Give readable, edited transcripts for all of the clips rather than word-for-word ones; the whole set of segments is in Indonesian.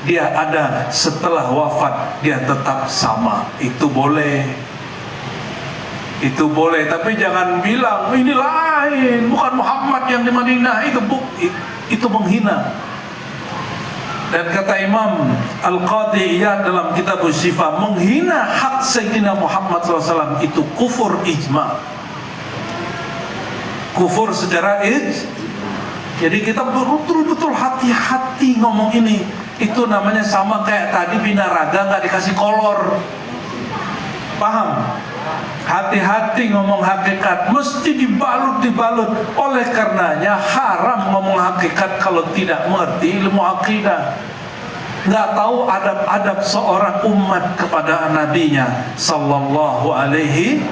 dia ada setelah wafat, dia tetap sama. Itu boleh. Itu boleh, tapi jangan bilang ini lain, bukan Muhammad yang di Madinah. Itu menghina. Dan kata Imam Al-Qadhi Iyad dalam kitab Syifa, menghina hak Sayyidina Muhammad SAW itu kufur ijma'. Kufur secara Jadi kita betul-betul hati-hati ngomong ini. Itu namanya sama kayak tadi binaraga nggak dikasih kolor. Paham? Hati-hati ngomong hakikat, mesti dibalut. Oleh karenanya haram ngomong hakikat kalau tidak mengerti ilmu akidah. Nggak tahu adab-adab seorang umat kepada nabinya sallallahu alaihi.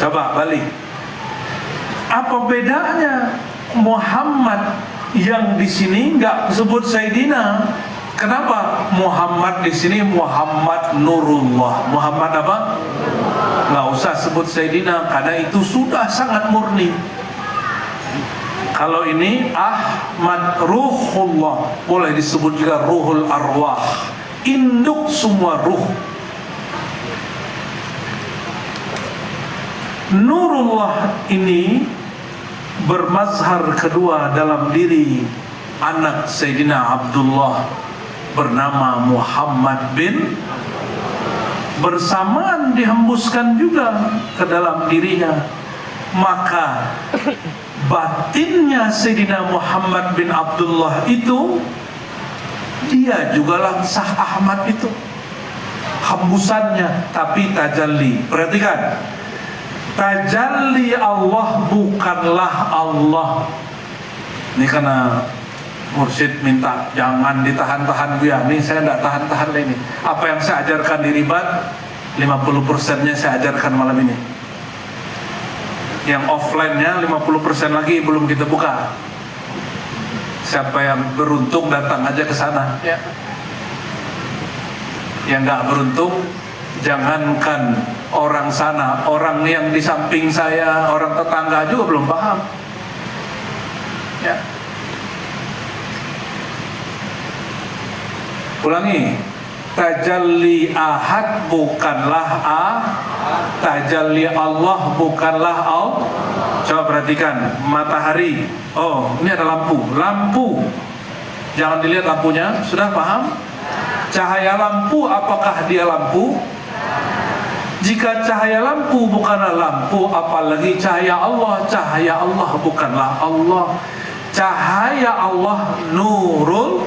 Coba balik. Apa bedanya Muhammad yang di sini nggak sebut Sayyidina? Kenapa Muhammad di sini Muhammad Nurullah? Muhammad apa? Nggak usah sebut Sayyidina, karena itu sudah sangat murni. Kalau ini Ahmad Ruhullah, boleh disebut juga Ruhul Arwah, induk semua ruh. Nurullah ini bermazhar kedua dalam diri anak Sayyidina Abdullah bernama Muhammad bin, bersamaan dihembuskan juga ke dalam dirinya. Maka batinnya Sayyidina Muhammad bin Abdullah itu, dia juga langsah Ahmad itu hembusannya, tapi tajalli. Perhatikan, tajalli Allah bukanlah Allah. Ini karena mursyid minta jangan ditahan-tahan Bu ya. Ini saya tidak tahan-tahan ini. Apa yang saya ajarkan di ribat 50%-nya saya ajarkan malam ini. Yang offline-nya 50% lagi belum kita buka. Siapa yang beruntung datang aja ke sana. Ya. Yang nggak beruntung, jangankan orang sana, orang yang di samping saya, orang tetangga juga belum paham. Ya. Ulangi, tajalli ahad bukanlah tajalli Allah bukanlah Allah. Coba perhatikan matahari. Oh, ini ada lampu. Jangan dilihat lampunya, sudah paham? Cahaya lampu, apakah dia lampu? Jika cahaya lampu bukanlah lampu, apalagi cahaya Allah. Cahaya Allah bukanlah Allah. Cahaya Allah nurul.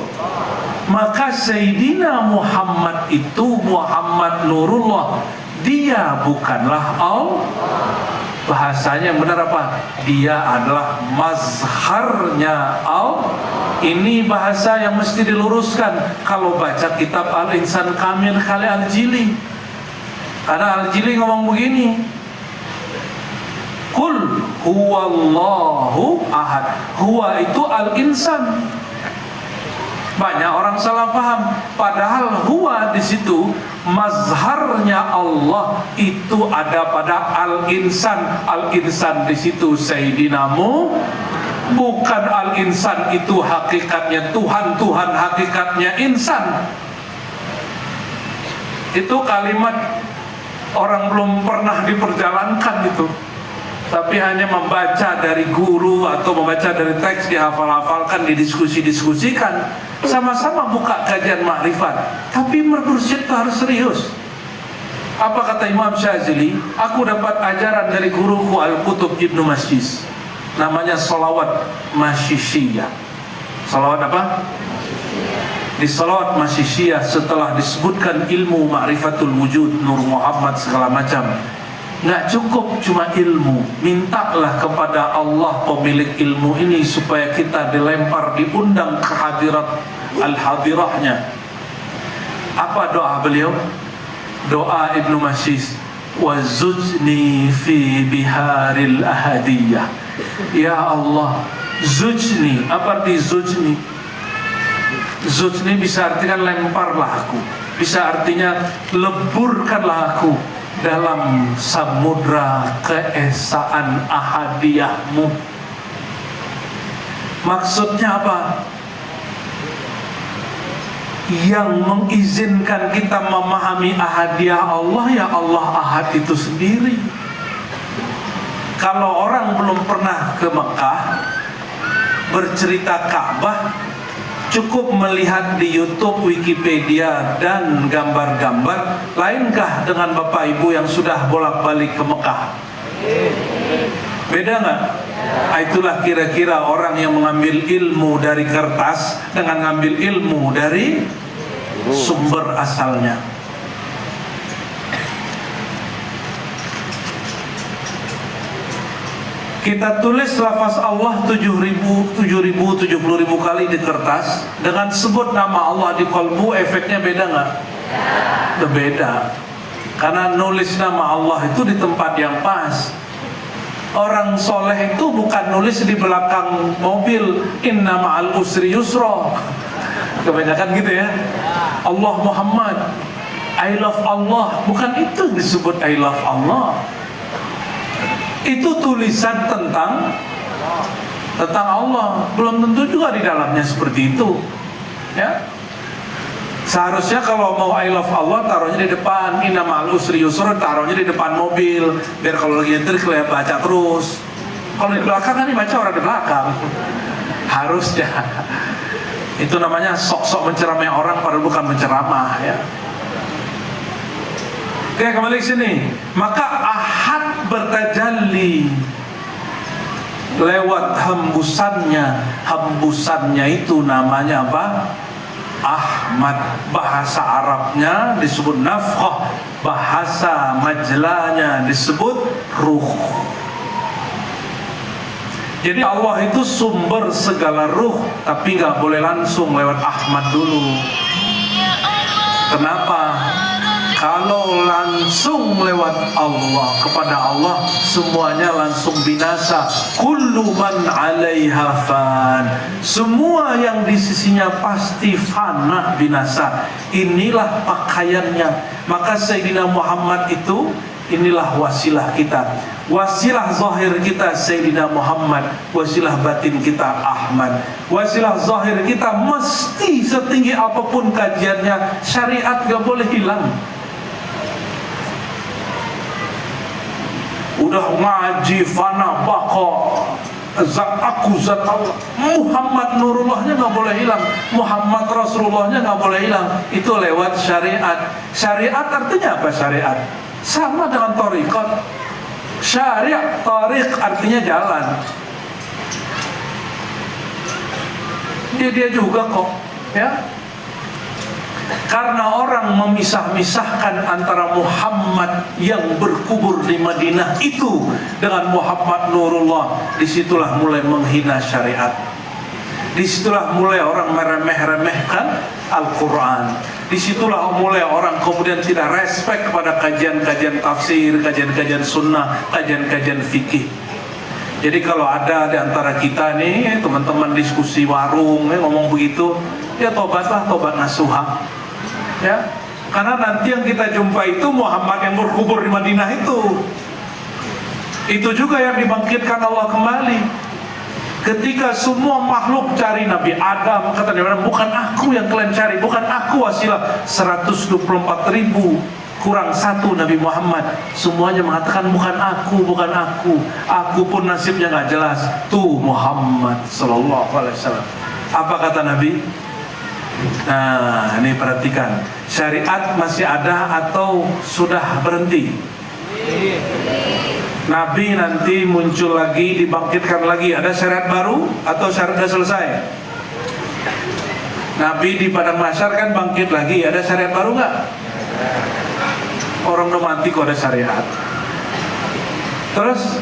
Maka Sayyidina Muhammad itu Muhammad Nurullah, dia bukanlah Allah. Bahasanya yang benar apa? Dia adalah mazharnya Allah. Ini bahasa yang mesti diluruskan kalau baca kitab Al-Insan Kamil Khalil Al-Jili. Karena Al-Jili ngomong begini, Qul huwallahu ahad. Huwa itu Al-Insan. Banyak orang salah paham, padahal huwa di situ mazharnya Allah itu ada pada Al-Insan. Al-Insan di situ Sayyidinamu, bukan Al-Insan itu hakikatnya Tuhan, Tuhan hakikatnya insan. Itu kalimat orang belum pernah diperjalankan itu, tapi hanya membaca dari guru atau membaca dari teks, dihafal-hafalkan, didiskusi-diskusikan. Sama-sama buka kajian makrifat, tapi mursyid itu harus serius. Apa kata Imam Syazili? Aku dapat ajaran dari guruku Al-Qutub Ibnu Masyis, namanya salawat masyisiyah. Salawat apa? Di salawat masyisiyah setelah disebutkan ilmu ma'rifatul wujud, Nur Muhammad segala macam, nggak cukup cuma ilmu. Mintalah kepada Allah pemilik ilmu ini supaya kita dilempar, diundang ke hadirat al-hadirahnya. Apa doa beliau? Doa Ibnu Masyis, wazujni fi biharil ahadiyah. Ya Allah, zujni. Apa arti zujni? Zujni bisa artikan lemparlah aku, bisa artinya leburkanlah aku dalam samudra keesaan ahadiyahmu. Maksudnya apa? yang mengizinkan kita memahami ahadiyah Allah, ya Allah ahad itu sendiri. Kalau orang belum pernah ke Mekah, bercerita Ka'bah, cukup melihat di YouTube, Wikipedia, dan gambar-gambar. Lainkah dengan Bapak Ibu yang sudah bolak-balik ke Mekah? Beda nggak? Itulah kira-kira orang yang mengambil ilmu dari kertas dengan ngambil ilmu dari sumber asalnya. Kita tulis lafaz Allah 7.000, 70.000 kali di kertas, dengan sebut nama Allah di kolbu, efeknya beda nggak? Beda. Karena nulis nama Allah itu di tempat yang pas. Orang soleh itu bukan nulis di belakang mobil, inna ma'al usri yusra. Kebanyakan gitu ya. Allah Muhammad, I love Allah. Bukan itu yang disebut I love Allah. Itu tulisan tentang Allah. Belum tentu juga di dalamnya seperti itu, ya. Seharusnya kalau mau I love Allah taruhnya di depan, inna ma'al usri yusra, taruhnya di depan mobil, biar kalau lagi nyetir kelihatan baca terus. Kalau di belakang kan dibaca orang di belakang. Harusnya. Itu namanya sok-sok menceramai orang padahal bukan menceramah, ya. Oke, kembali ke sini. Maka ahad bertajalli lewat hembusannya. Hembusannya itu namanya apa? Ahmad. Bahasa Arabnya disebut nafkhah, bahasa majlanya disebut ruh. Jadi Allah itu sumber segala ruh, tapi nggak boleh langsung lewat Ahmad dulu. Kenapa? Kalau langsung lewat Allah, kepada Allah, semuanya langsung binasa. Kullu man 'alaiha fan. Semua yang di sisinya pasti fana, binasa. Inilah pakaiannya. Maka Sayyidina Muhammad itu, inilah wasilah kita. Wasilah zahir kita Sayyidina Muhammad, wasilah batin kita Ahmad. Wasilah zahir kita mesti setinggi apapun kajiannya, syariat gak boleh hilang. Udah ngaji fana bako, zat aku zat Allah, Muhammad Nurullahnya nggak boleh hilang, Muhammad Rasulullahnya nggak boleh hilang. Itu lewat syariat. Syariat artinya apa? Syariat sama dengan thariqat. Syariat, thariq artinya jalan. Dia juga kok, ya. Karena orang memisah-misahkan antara Muhammad yang berkubur di Madinah itu dengan Muhammad Nurullah, disitulah mulai menghina syariat. Disitulah mulai orang meremeh-remehkan Al-Quran. Disitulah mulai orang kemudian tidak respect kepada kajian-kajian tafsir, kajian-kajian sunnah, kajian-kajian fikih. Jadi kalau ada di antara kita nih teman-teman diskusi warung ngomong begitu, ya tobatlah, tobat nasuha, ya. Karena nanti yang kita jumpa itu Muhammad yang berkubur di Madinah itu juga yang dibangkitkan Allah kembali. Ketika semua makhluk cari Nabi Adam, kata dia, bukan aku yang kalian cari, bukan aku wasilah. 124.000 kurang satu Nabi Muhammad, semuanya mengatakan bukan aku, bukan aku. Aku pun nasibnya nggak jelas. Tuh Muhammad Sallallahu Alaihi Wasallam. Apa kata Nabi? Nah, ini perhatikan. Syariat masih ada atau sudah berhenti? Nabi nanti muncul lagi, dibangkitkan lagi. Ada syariat baru atau syariat sudah selesai? Nabi di padang mahsyar kan bangkit lagi. Ada syariat baru nggak? Orang udah mati kok ada syariat. Terus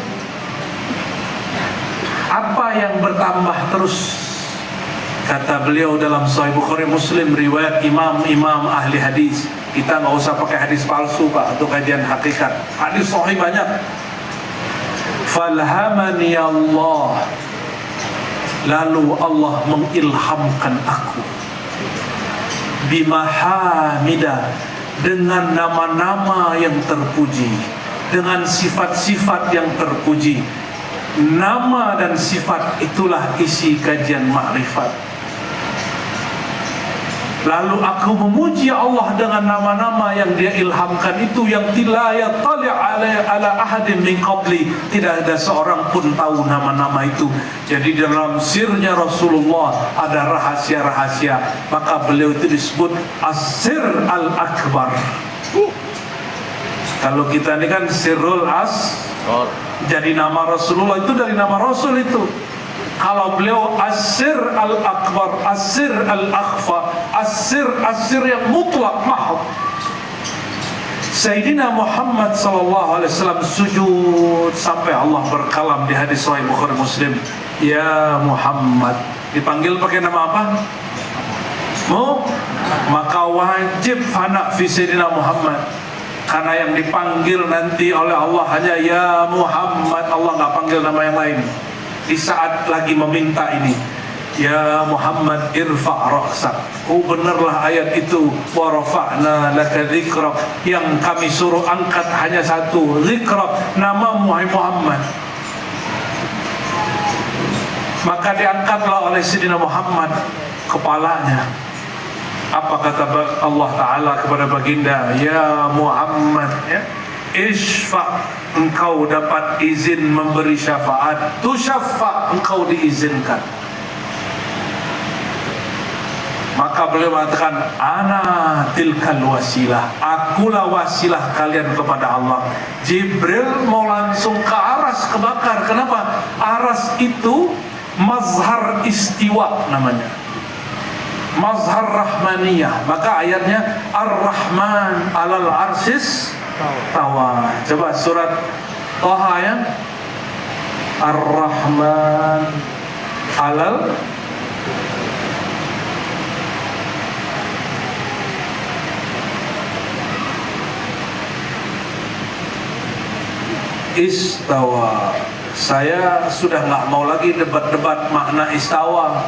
apa yang bertambah terus? Kata beliau dalam Sahih Bukhari Muslim, riwayat imam-imam ahli hadis. Kita nggak usah pakai hadis palsu Pak, untuk kajian hakikat. Hadis sahih banyak. Falhamani Allah, lalu Allah mengilhamkan aku bimahamidah, dengan nama-nama yang terpuji, dengan sifat-sifat yang terpuji. Nama dan sifat itulah isi kajian makrifat. Lalu aku memuji Allah dengan nama-nama yang Dia ilhamkan itu, yang la yattali' ala ahadin min qabli, tidak ada seorang pun tahu nama-nama itu. Jadi dalam sirnya Rasulullah ada rahasia-rahasia, maka beliau itu disebut As-Sir Al-Akbar. Kalau kita ini kan Sirrul Asrar, jadi nama Rasulullah itu dari nama Rasul itu. Kalau beliau As-Sir Al-Akbar, As-Sir Al-Akhfa, As-Sir yang mutlak mahal. Sayyidina Muhammad sallallahu alaihi wasallam sujud sampai Allah berkalam di hadis Sahih Bukhari Muslim. Ya Muhammad, dipanggil pakai nama apa? Maka wajib fana fi Sayyidina Muhammad. Karena yang dipanggil nanti oleh Allah hanya Ya Muhammad, Allah nggak panggil nama yang lain. Di saat lagi meminta ini, Ya Muhammad irfa' ra'sak. Oh benarlah ayat itu, wa rafa'na laka dzikrak, yang kami suruh angkat hanya satu, dzikrak, namamu Muhammad. Maka diangkatlah oleh Sayyidina Muhammad kepalanya. Apa kata Allah Ta'ala kepada baginda? Ya Muhammad, ya, Ishfa', engkau dapat izin memberi syafaat. Tusyaffa', engkau diizinkan. Maka beliau mengatakan, ana tilkal wasilah, akulah wasilah kalian kepada Allah. Jibril mau langsung ke Aras, kebakar. Kenapa? Aras itu mazhar istiwa namanya, mazhar rahmaniyah. Maka ayatnya Ar-Rahman alal arsis tawa. Coba surat Thaha ya, Ar-Rahman alal istawa. Saya sudah nggak mau lagi debat-debat makna istawa.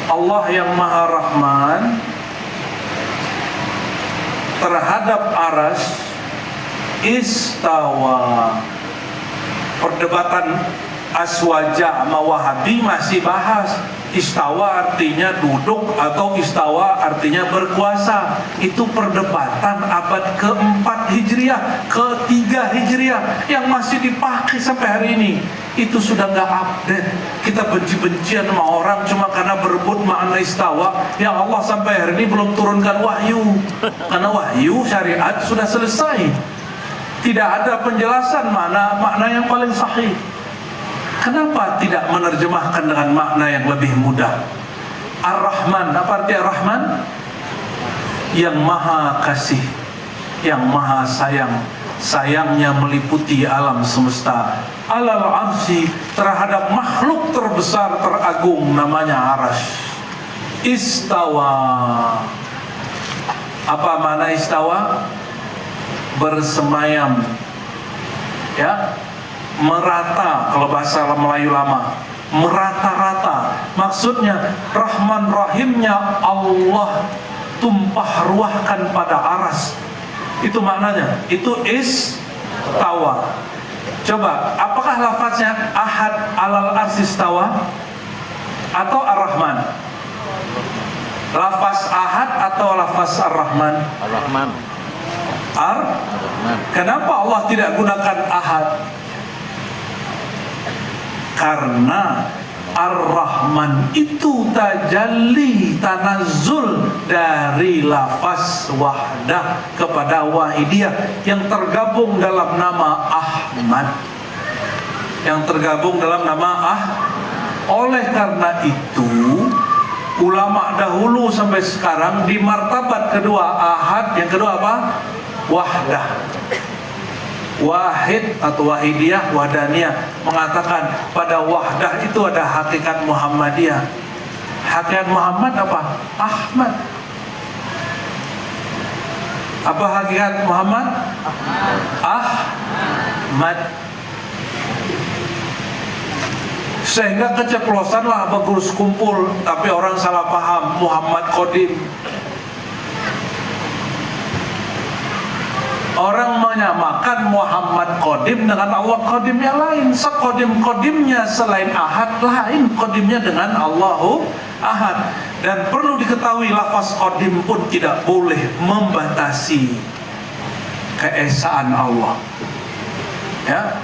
Allah yang Maha Rahman terhadap aras istawa. Perdebatan Aswaja sama Wahabi masih bahas istawa artinya duduk atau istawa artinya berkuasa. Itu perdebatan abad ke-4 Hijriah, ke-3 Hijriah yang masih dipakai sampai hari ini. Itu sudah nggak update. Kita benci-bencian sama orang cuma karena berebut makna istawa yang Allah sampai hari ini belum turunkan wahyu. Karena wahyu syariat sudah selesai. Tidak ada penjelasan makna yang paling sahih. Kenapa tidak menerjemahkan dengan makna yang lebih mudah? Ar-Rahman, apa arti Ar-Rahman? Yang maha kasih, yang maha sayang. Sayangnya meliputi alam semesta. Alal arsy, terhadap makhluk terbesar teragung namanya Arash. Istawa. Apa makna istawa? Bersemayam. Ya, merata. Kalau bahasa Melayu lama, merata-rata. Maksudnya Rahman Rahimnya Allah tumpah ruahkan pada aras. Itu maknanya. Itu istawa. Coba, apakah lafaznya Ahad alal arsy istawa atau Ar-Rahman? Lafaz Ahad atau lafaz Ar-Rahman? Ar-Rahman. Kenapa Allah tidak gunakan Ahad? Karena Ar-Rahman itu tajalli, tanazzul dari lafaz wahdah kepada wahidiyah yang tergabung dalam nama Ahmad, yang tergabung dalam nama Oleh karena itu ulama dahulu sampai sekarang di martabat kedua Ahad, yang kedua apa? Wahdah. Wahid atau wahidiyah, wadaniyah mengatakan pada wahdah itu ada hakikat Muhammadiyah. Hakikat Muhammad apa? Ahmad. Apa hakikat Muhammad? Ahmad. Sehingga keceplosanlah pengurus kumpul, tapi orang salah paham Muhammad Qadim. Orang menyamakan Muhammad Qadim dengan Allah Qadim yang lain. Sekodim-kodimnya selain Ahad lain kodimnya dengan Allahu Ahad. Dan perlu diketahui, lafaz qadim pun tidak boleh membatasi keesaan Allah. Ya,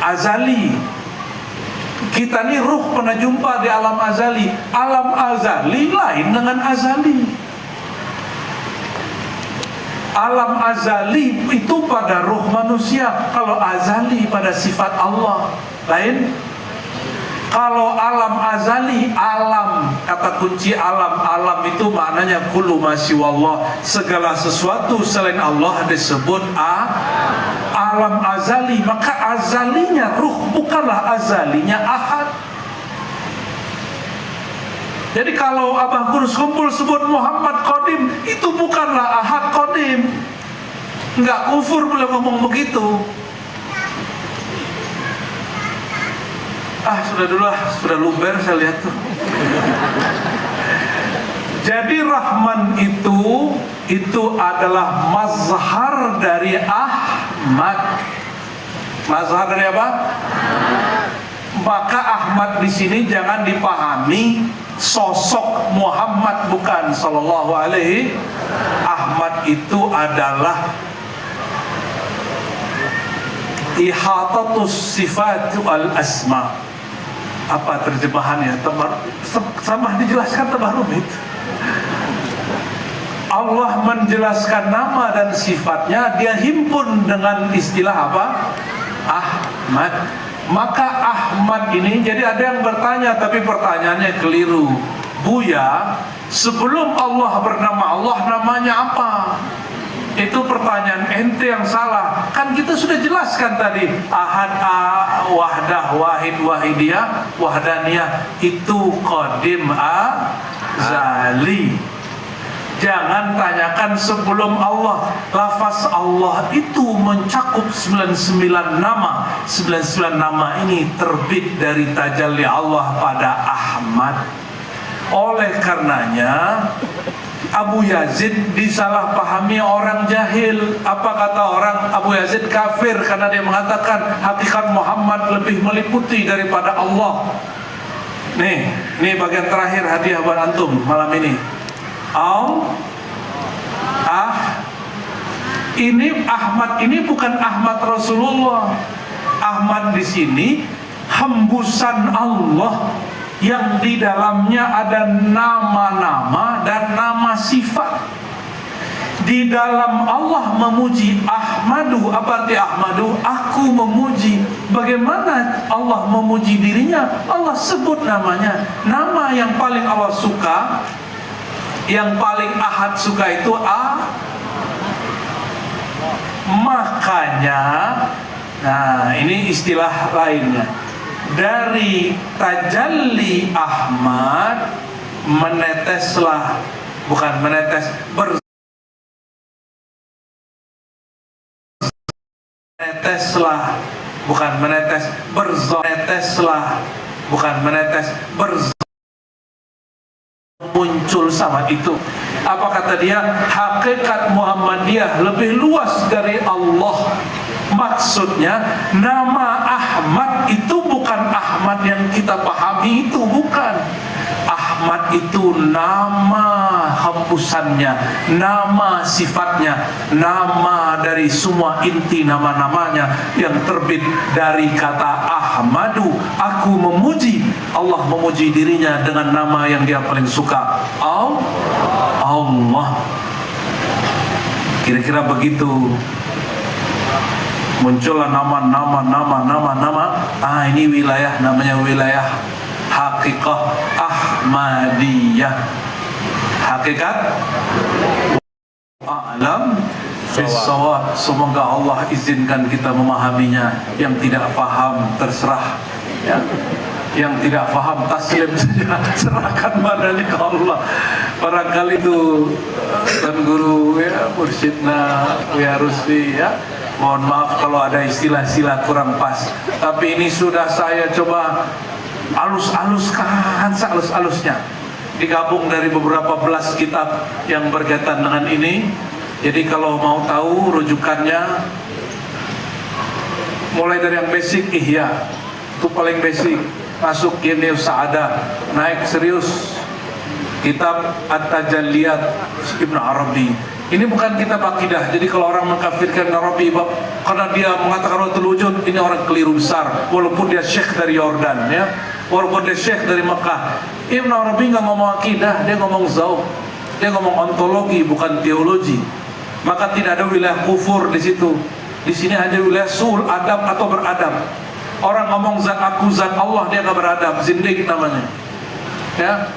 azali. Kita nih ruh pernah jumpa di alam azali. Alam azali lain dengan azali. Alam azali itu pada ruh manusia. Kalau azali pada sifat Allah lain. Kalau alam azali, alam, kata kunci alam, alam itu maknanya kullu ma siwallah, segala sesuatu selain Allah disebut alam azali. Maka azalinya ruh, bukanlah azalinya ahad. Jadi kalau Abah Kurus kumpul sebut Muhammad Qadim, itu bukanlah ahad Qadim. Enggak kufur boleh ngomong begitu. Sudah luber saya lihat tuh. Jadi Rahman itu adalah mazhar dari Ahmad. Mazhar dari apa? Maka Ahmad di sini jangan dipahami sosok Muhammad, bukan sallallahu alaihi. Ahmad itu adalah ihatatus sifat al asma. Apa terjemahannya? Sama dijelaskan tabarumit. Allah menjelaskan nama dan sifatnya, dia himpun dengan istilah apa? Ahmad. Maka Ahmad ini, jadi ada yang bertanya tapi pertanyaannya keliru. Buya, sebelum Allah bernama Allah, namanya apa? Itu pertanyaan ente yang salah. Kan kita sudah jelaskan tadi, ahad, wahdah, wahid, wahidiyah, wahdaniyah, itu qadim, azali. Jangan tanyakan sebelum Allah. Lafaz Allah itu mencakup 99 nama. 99 nama ini terbit dari tajalli Allah pada Ahmad. Oleh karenanya Abu Yazid disalahpahami orang jahil. Apa kata orang? Abu Yazid kafir karena dia mengatakan hakikat Muhammad lebih meliputi daripada Allah. Nih bagian terakhir hadiah buat antum malam ini. Ini Ahmad ini bukan Ahmad Rasulullah. Ahmad di sini hembusan Allah yang di dalamnya ada nama-nama dan nama sifat. Di dalam Allah memuji Ahmadu. Apa arti Ahmadu? Aku memuji. Bagaimana Allah memuji dirinya? Allah sebut namanya. Nama yang paling Allah suka, yang paling ahad suka itu makanya, nah ini istilah lainnya. Dari tajalli Ahmad meneteslah, bukan menetes, meneteslah, bukan menetes, meneteslah, bukan menetes, muncul sama itu. Apa kata dia? Hakikat Muhammadiyah lebih luas dari Allah. Maksudnya nama Ahmad itu bukan Ahmad yang kita pahami, itu bukan. Ahmad itu nama hembusannya, nama sifatnya, nama dari semua inti nama-namanya yang terbit dari kata Ahmadu. Aku memuji. Allah memuji dirinya dengan nama yang dia paling suka, Allah. Kira-kira begitu. Muncullah nama. Ini wilayah, namanya wilayah hakikah Ahmadiyah. Hakikat alam bisawab. Semoga Allah izinkan kita memahaminya. Yang tidak paham terserah, ya. Yang tidak paham taslim saja, serahkan badannya ke Allah. Barangkali itu Tuan Guru, ya, mursyidna Buya Rusdi, ya. Mohon maaf kalau ada istilah-istilah kurang pas. Tapi ini sudah saya coba alus-aluskan sealus-alusnya. Digabung dari beberapa belas kitab yang berkaitan dengan ini. Jadi kalau mau tahu rujukannya, mulai dari yang basic, Ihya, itu paling basic. Masuk Yenius Sa'adah, naik serius kitab At-Tajalliyat Ibn Arabi. Ini bukan kitab akidah. Jadi kalau orang mengkafirkan Arabi karena dia mengatakan Wahdatul Wujud, ini orang keliru besar. Walaupun dia syekh dari Yordan, ya, walaupun dia syekh dari Mekah. Ibn Arabi nggak ngomong akidah, dia ngomong zauq, dia ngomong ontologi, bukan teologi. Maka tidak ada wilayah kufur di situ. Di sini hanya wilayah sul, adab atau beradab. Orang ngomong zat aku, zat Allah, dia nggak beradab, zindik namanya. Ya.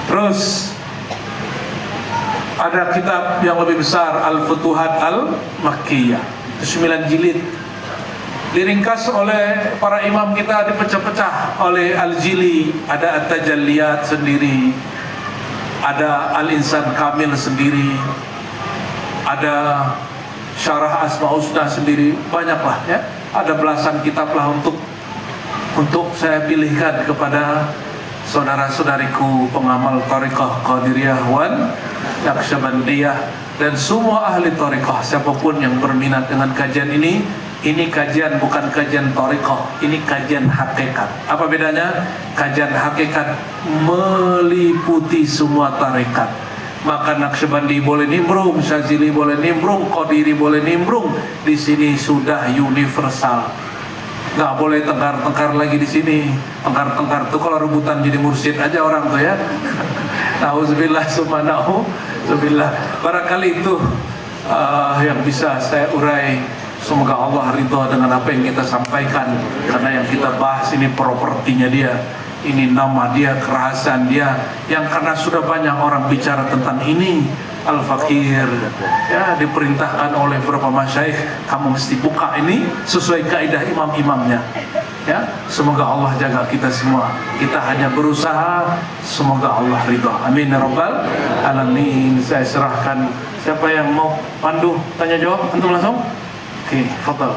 Terus ada kitab yang lebih besar, Al-Futuhat Al-Makkiyah, 9 jilid. Diringkas oleh para imam kita, dipecah-pecah oleh Al-Jili. Ada At-Tajalliyat sendiri, ada Al-Insan Kamil sendiri, ada Syarah Asma Husna sendiri. Banyaklah, ya. Ada belasan kitab lah untuk saya pilihkan kepada saudara-saudariku pengamal Thariqah Qadiriyah wan Naqsyabandiyah dan semua ahli Thariqah, siapapun yang berminat dengan kajian ini. Ini kajian bukan kajian Thariqah, ini kajian hakikat. Apa bedanya? Kajian hakikat meliputi semua tarekat. Maka Naqsyabandi boleh nimbrung, Syazili boleh nimbrung, Qadiri boleh nimbrung. Di sini sudah universal. Nggak boleh tengkar-tengkar lagi di sini. Tengkar-tengkar tuh kalau rebutan jadi mursyid aja orang tuh, ya. Nauzubillah subhanahu zubillah. Barangkali itu yang bisa saya urai. Semoga Allah ridha dengan apa yang kita sampaikan. Karena yang kita bahas ini propertinya dia, ini nama dia, kerahasan dia, yang karena sudah banyak orang bicara tentang ini. Al-Fakir, ya, diperintahkan oleh beberapa masyaikh, kamu mesti buka ini sesuai kaidah imam-imamnya, ya. Semoga Allah jaga kita semua. Kita hanya berusaha, semoga Allah ridha. Amin ya rabbal alamin. Saya serahkan, siapa yang mau pandu tanya jawab, antum langsung. Oke, fadhal.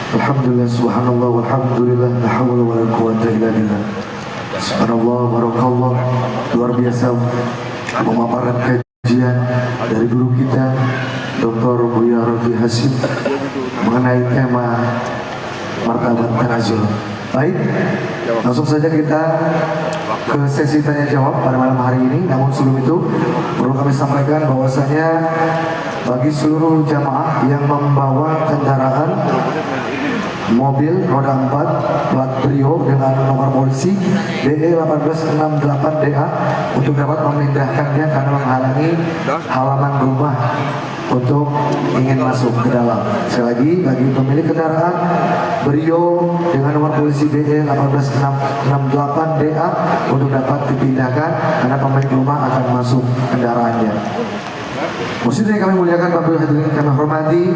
Alhamdulillah, subhanallah, walhamdulillah, la hawla wa la quwwata illa billah. Subhanallah, barakallah. Luar biasa memaparkan kajian dari guru kita Dr. Buya Rafi Hasim mengenai tema martabat tanazul. Baik, langsung saja kita ke sesi tanya jawab pada malam hari ini. Namun sebelum itu perlu kami sampaikan bahwasanya bagi seluruh jamaah yang membawa kendaraan mobil roda 4 plat Brio dengan nomor polisi DE 1868DA untuk dapat memindahkannya karena menghalangi halaman rumah untuk ingin masuk ke dalam. Sekali lagi, bagi pemilik kendaraan Brio dengan nomor polisi DE 1868DA untuk dapat dipindahkan karena pemilik rumah akan masuk kendaraannya. Muslim yang kami muliakan, Bapak hadirin kami hormati.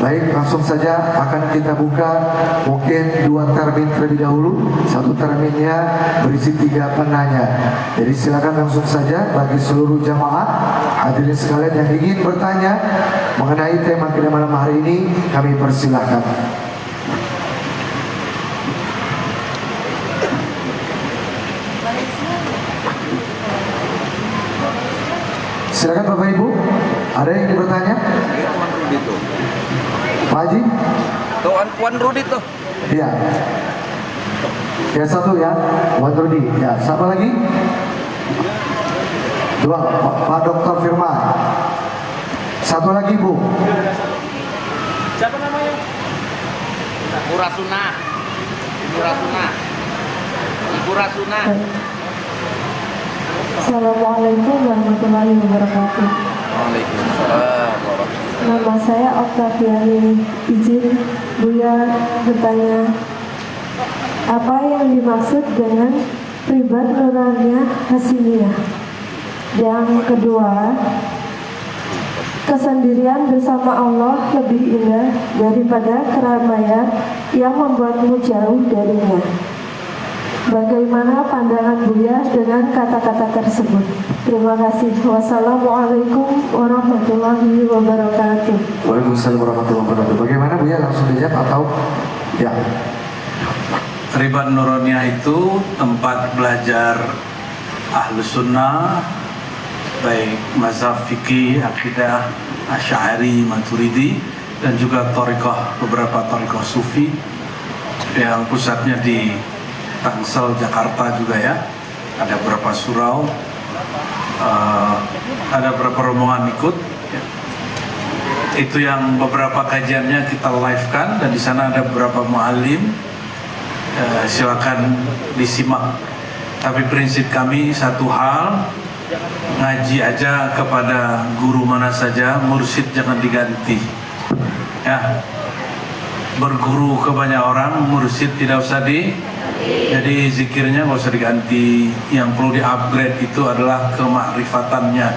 Baik, langsung saja akan kita buka mungkin 2 termin terlebih dahulu. Satu terminnya berisi 3 penanya. Jadi silakan langsung saja bagi seluruh jamaah hadirin sekalian yang ingin bertanya mengenai tema kita malam hari ini, kami persilahkan. Silakan Bapak Ibu, ada yang ingin bertanya? Pak Haji? Wan Rudi tuh. Iya. Ya, satu ya, Wan Rudi. Ya, siapa lagi? 2, Pak Dr. Firman. 1 lagi Bu. Siapa namanya? Ibu Rasuna. Ibu Rasuna. Ibu Rasuna. Assalamualaikum warahmatullahi wabarakatuh. Waalaikumsalam. Nama saya Oktaviani. Izin Buya bertanya, apa yang dimaksud dengan ribat Nuraniyah Hasimiyah? Yang kedua, kesendirian bersama Allah lebih indah daripada keramaian yang membuatmu jauh darinya. Bagaimana pandangan Buya dengan kata-kata tersebut? Terima kasih. Wassalamualaikum warahmatullahi wabarakatuh. Waalaikumsalam warahmatullahi wabarakatuh. Bagaimana Buya, langsung dijawab atau ya? Riban Nuroniyah itu tempat belajar Ahlus Sunnah, baik mazhab fikih, akidah, Asy'ari, Maturidi, dan juga beberapa thariqah sufi yang pusatnya di Tangsel, Jakarta juga ya. Ada beberapa surau, ada beberapa rombongan ikut. Itu yang beberapa kajiannya kita live-kan, dan di sana ada beberapa muallim. Silakan disimak. Tapi prinsip kami satu hal, ngaji aja kepada guru mana saja, mursyid jangan diganti. Ya, berguru ke banyak orang, mursyid tidak usah jadi zikirnya nggak usah diganti. Yang perlu di-upgrade itu adalah kema'rifatannya,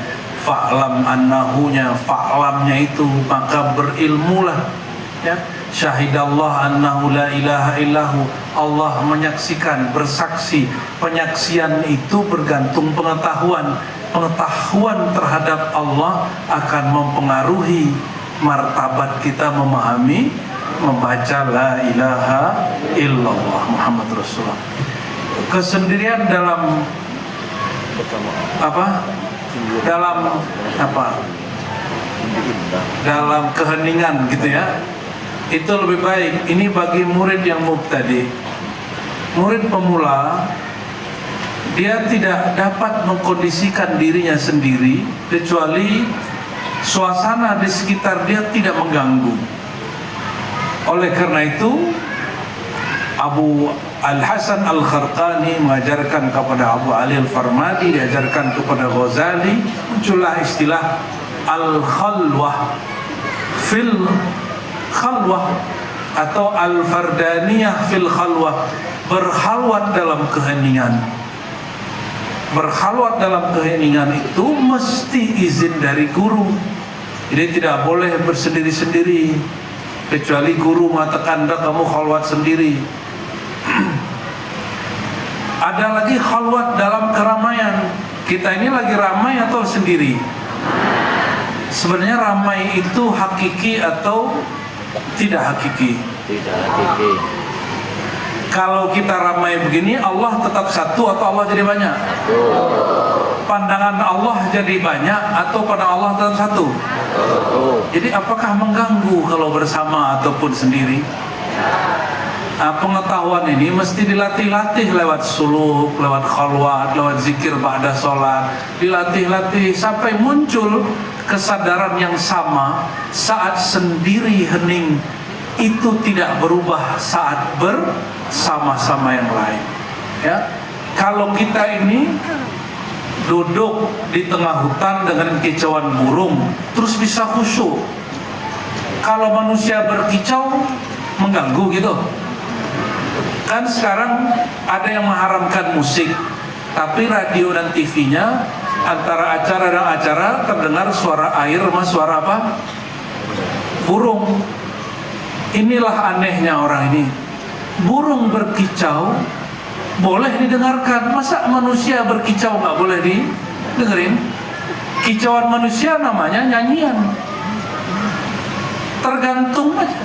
fa'lam annahunya, fa'lamnya itu, maka berilmulah. Ya, syahidallah annahu la ilaha illahu, Allah menyaksikan, bersaksi. Penyaksian itu bergantung pengetahuan. Pengetahuan terhadap Allah akan mempengaruhi martabat kita memahami, membaca la ilaha illallah Muhammad Rasulullah. Kesendirian dalam apa? Dalam keheningan gitu ya. Itu lebih baik. Ini bagi murid yang mubtadi. Murid pemula, dia tidak dapat mengkondisikan dirinya sendiri kecuali suasana di sekitar dia tidak mengganggu. Oleh karena itu, Abu Al-Hasan Al-Kharqani mengajarkan kepada Abu Ali Al-Farmadi, diajarkan kepada Ghazali, muncullah istilah Al-Khalwah fil Khalwah atau Al-Fardaniyah fil Khalwah, berhalwat dalam keheningan. Berhalwat dalam keheningan itu mesti izin dari guru. Jadi tidak boleh bersendiri-sendiri, kecuali guru mengatakan kamu khalwat sendiri. Ada lagi khalwat dalam keramaian. Kita ini lagi ramai atau sendiri? Sebenarnya ramai itu hakiki atau tidak hakiki? Tidak hakiki. Kalau kita ramai begini, Allah tetap satu atau Allah jadi banyak? Pandangan Allah jadi banyak atau pandangan Allah tetap satu? Jadi apakah mengganggu kalau bersama ataupun sendiri? Nah, pengetahuan ini mesti dilatih-latih lewat suluk, lewat khalwat, lewat zikir ba'da sholat. Dilatih-latih sampai muncul kesadaran yang sama saat sendiri hening. Itu tidak berubah saat bersama-sama yang lain. Ya, kalau kita ini duduk di tengah hutan dengan kicauan burung, terus bisa khusyuk. Kalau manusia berkicau, mengganggu gitu. Kan sekarang ada yang mengharamkan musik, tapi radio dan TV-nya antara acara dan acara terdengar suara air sama suara apa? Burung. Inilah anehnya orang ini. Burung berkicau boleh didengarkan, masa manusia berkicau nggak boleh didengerin? Kicauan manusia namanya nyanyian. Tergantung aja.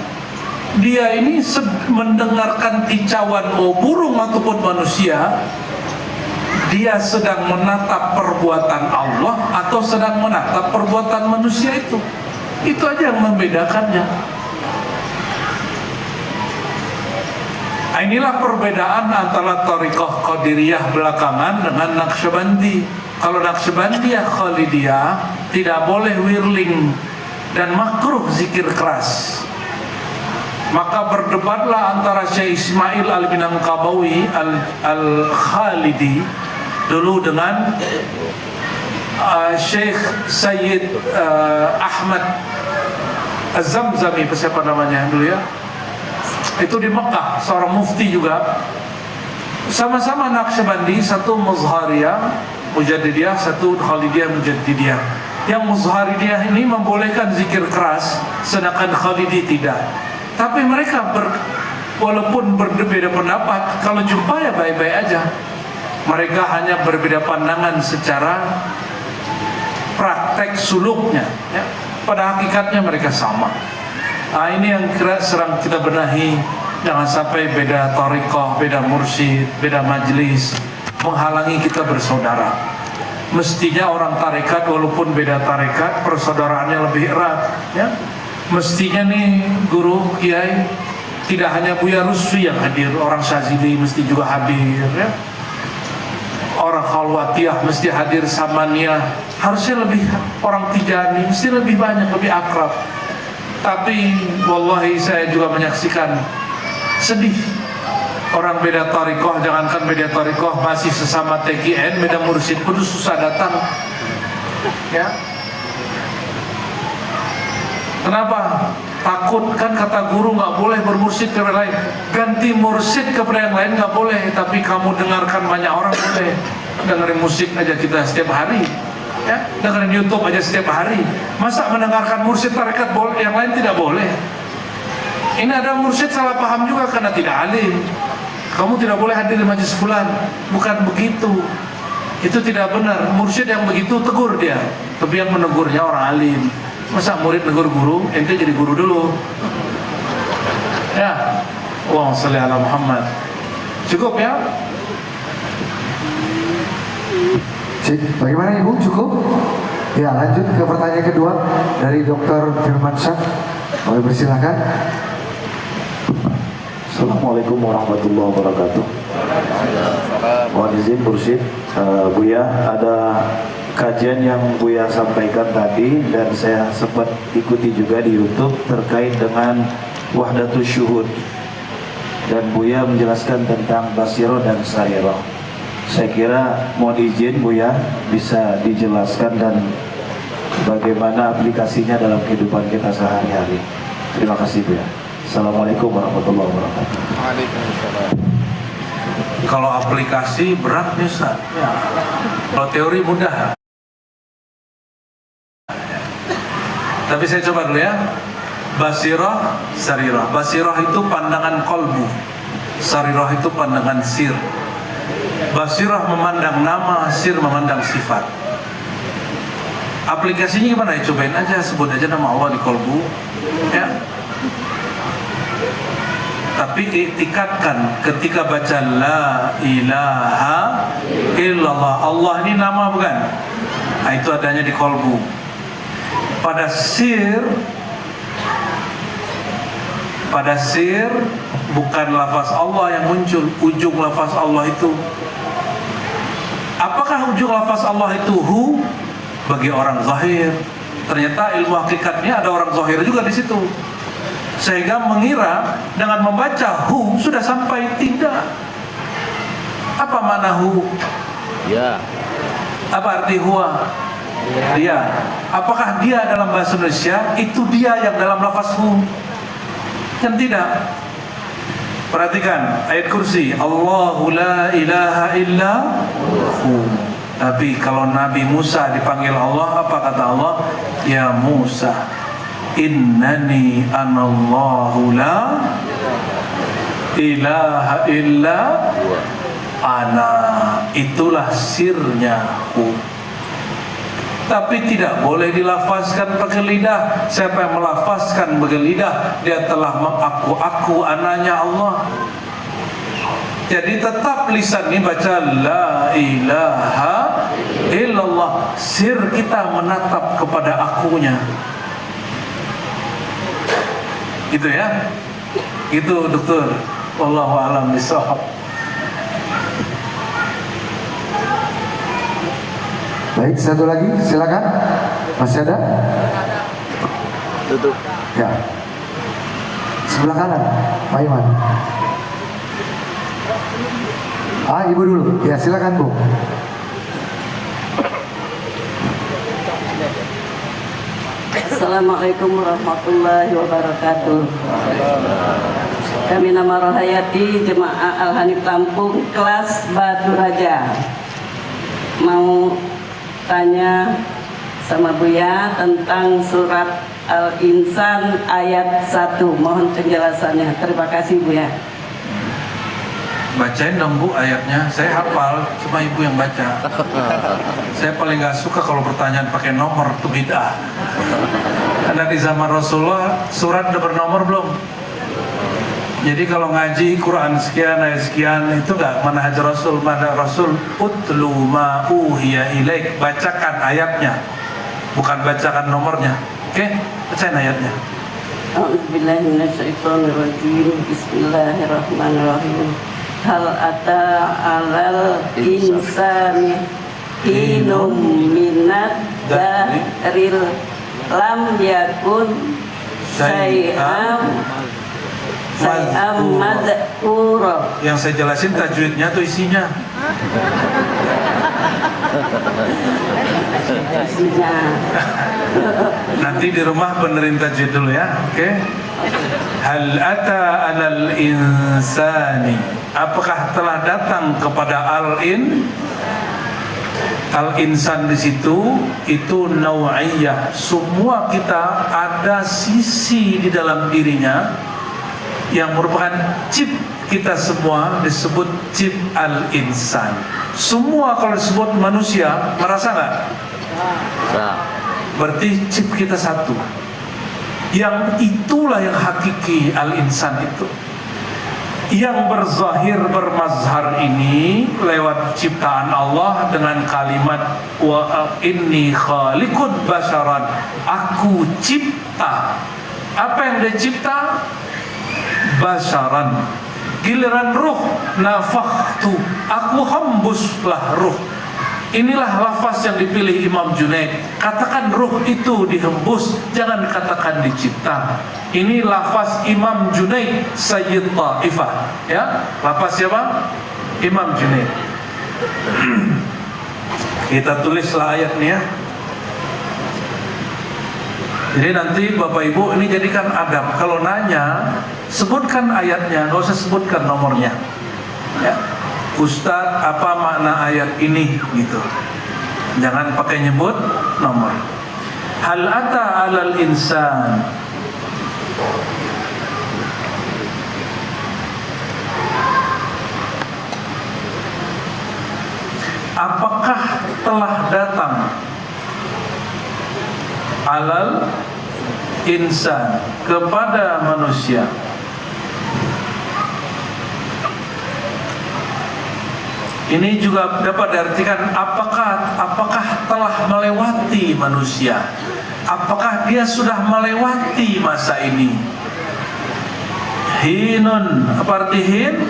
Dia ini mendengarkan kicauan burung ataupun manusia, dia sedang menatap perbuatan Allah atau sedang menatap perbuatan manusia itu. Itu aja yang membedakannya. Inilah perbedaan antara thariqah Qadiriyah belakangan dengan Naqsyabandi. Kalau Naqsyabandiyah Khalidiyah tidak boleh wirling dan makruh zikir keras. Maka berdebatlah antara Syekh Ismail Al-Minangkabawi Al-Khalidi dulu dengan Syekh Sayyid Ahmad Az-Zamzami, siapa namanya dulu ya? Itu di Mekah, seorang mufti juga. Sama-sama Naqsyabandi, satu Muzhariyah Mujaddidiyah, satu Khalidiyah Mujaddidiyah. Yang Muzhariyah ini membolehkan zikir keras, sedangkan Khalidi tidak. Tapi mereka walaupun berbeda pendapat, kalau jumpa ya baik-baik aja. Mereka hanya berbeda pandangan secara praktek suluknya ya. Pada hakikatnya mereka sama. Nah, ini yang serang kita benahi Jangan sampai beda thariqah, beda mursyid, beda majlis menghalangi kita bersaudara. Mestinya orang tarekat walaupun beda tarekat persaudaraannya lebih erat, ya. Mestinya nih guru kiai tidak hanya Buya Rusfi yang hadir, orang Syazili mesti juga hadir, ya. Orang Khalwatiyah mesti hadir, Samaniyah harusnya lebih, orang Tijani mesti lebih banyak, lebih akrab. Tapi wallahi saya juga menyaksikan sedih orang beda tariqah, jangankan beda tariqah, masih sesama TKN, beda mursyid pun susah datang, ya. Kenapa? Takut kan kata guru nggak boleh bermursyid kepada lain, ganti mursyid kepada yang lain nggak boleh, tapi kamu dengarkan banyak orang boleh. Dengerin musik aja kita setiap hari, ya, dengerin YouTube aja setiap hari. Masa mendengarkan mursyid tarekat yang lain tidak boleh? Ini ada mursyid salah paham juga karena tidak alim. Kamu tidak boleh hadir di majlis fulan, bukan begitu. Itu tidak benar. Mursyid yang begitu tegur dia, tapi yang menegurnya orang alim. Masa murid negur guru, ente jadi guru dulu. Ya, Allahumma sholli ala Muhammad. Cukup ya? Cik, bagaimana Ibu? Cukup? Ya, lanjut ke pertanyaan kedua dari Dr. Firmansyah. Boleh persilakan. Assalamualaikum warahmatullahi wabarakatuh. Mohon izin Mursyid, Buya, ada kajian yang Buya sampaikan tadi dan saya sempat ikuti juga di YouTube terkait dengan wahdatus syuhud, dan Buya menjelaskan tentang basiro dan sariro. Saya kira mohon izin Buya bisa dijelaskan dan bagaimana aplikasinya dalam kehidupan kita sehari-hari. Terima kasih Buya. Assalamualaikum warahmatullahi wabarakatuh. Waalaikumsalam. Kalau aplikasi berat nih Ustaz, ya. Kalau teori mudah. Tapi saya coba dulu ya. Basirah, sarirah. Basirah itu pandangan kolbu, sarirah itu pandangan sir. Basirah memandang nama, sir memandang sifat. Aplikasinya gimana ya? Cobain aja, sebut aja nama Allah di kolbu, ya. Tapi iktikadkan ketika baca la ilaha illallah, Allah ini nama bukan? Nah, itu adanya di kolbu. Pada sir bukan lafaz Allah yang muncul, ujung lafaz Allah itu. Apakah ujung lafaz Allah itu hu? Bagi orang zahir. Ternyata ilmu hakikatnya ada orang zahir juga di situ. Sehingga mengira dengan membaca hu sudah sampai, tidak. Apa makna hu? Ya. Apa arti huwa? Dia. Apakah dia dalam bahasa Indonesia itu dia yang dalam lafaz hu? Kan tidak. Perhatikan ayat kursi, Allahu la ilaha illa hu. Tapi kalau Nabi Musa dipanggil Allah, apa kata Allah? Ya Musa, innani anallahu la ilaha illa ana. Itulah sirnya hu. Tapi tidak boleh dilafazkan pakai lidah. Siapa yang melafazkan pakai lidah, dia telah mengaku-aku ananya Allah. Jadi tetap lisan ini baca la ilaha illallah. Sir kita menatap kepada akunya. Gitu ya. Gitu dokter. Wallahu a'lam bishawab. Baik, satu lagi, silakan. Masih ada? Tutup. Ya. Sebelah kanan, Pak Iman. Ibu dulu. Ya, silakan Bu. Assalamualaikum warahmatullahi wabarakatuh. Kami nama Rohayati, Jemaah Al-Hanif Lampung, kelas Batu Raja. Mau tanya sama Buya tentang surat Al-Insan ayat 1. Mohon penjelasannya. Terima kasih Buya. Bacain dong Bu ayatnya. Saya hafal, cuma ibu yang baca. Saya paling gak suka kalau pertanyaan pakai nomor, itu bid'ah. Karena di zaman Rasulullah surat udah bernomor belum? Jadi kalau ngaji Quran sekian ayat sekian itu enggak manhaj Rasul. Manhaj Rasul utlu ma uhiya ilaik, bacakan ayatnya, bukan bacakan nomornya. Oke, bacain ayatnya. A'udzubillahi minasyaitonirrajim. Bismillahirrahmanirrahim. Hal ata 'alal insani hinum minad daril lam yakun syai'am madhkura. Yang saya jelasin tajwidnya tuh isinya. Nanti di rumah benerin tajwid dulu ya. Oke. Hal ata 'alal insani, apakah telah datang kepada al-insan di situ itu nau'iyah. Semua kita ada sisi di dalam dirinya yang merupakan chip kita semua, disebut chip al-insan. Semua kalau disebut manusia merasa nggak? Berarti chip kita satu. Yang itulah yang hakiki al-insan itu. Yang berzahir bermazhar ini lewat ciptaan Allah dengan kalimat wa inni khaliqud basharan, aku cipta. Apa yang dia cipta? Basharan. Giliran ruh, nafakhtu, aku hembuslah ruh. Inilah lafaz yang dipilih Imam Junaid. Katakan ruh itu dihembus, jangan katakan dicipta. Ini lafaz Imam Junaid Sayyid Ta'ifah. Ya, lafaz siapa? Imam Junaid. Kita tulislah ayatnya. Jadi nanti Bapak Ibu ini jadikan adab. Kalau nanya, sebutkan ayatnya, nggak usah sebutkan nomornya. Ya. Ustadz, apa makna ayat ini gitu. Jangan pakai nyebut nomor. Hal ata 'alal insan, apakah telah datang 'alal insan, kepada manusia. Ini juga dapat diartikan apakah telah melewati manusia? Apakah dia sudah melewati masa ini? Hinun, apa arti hin?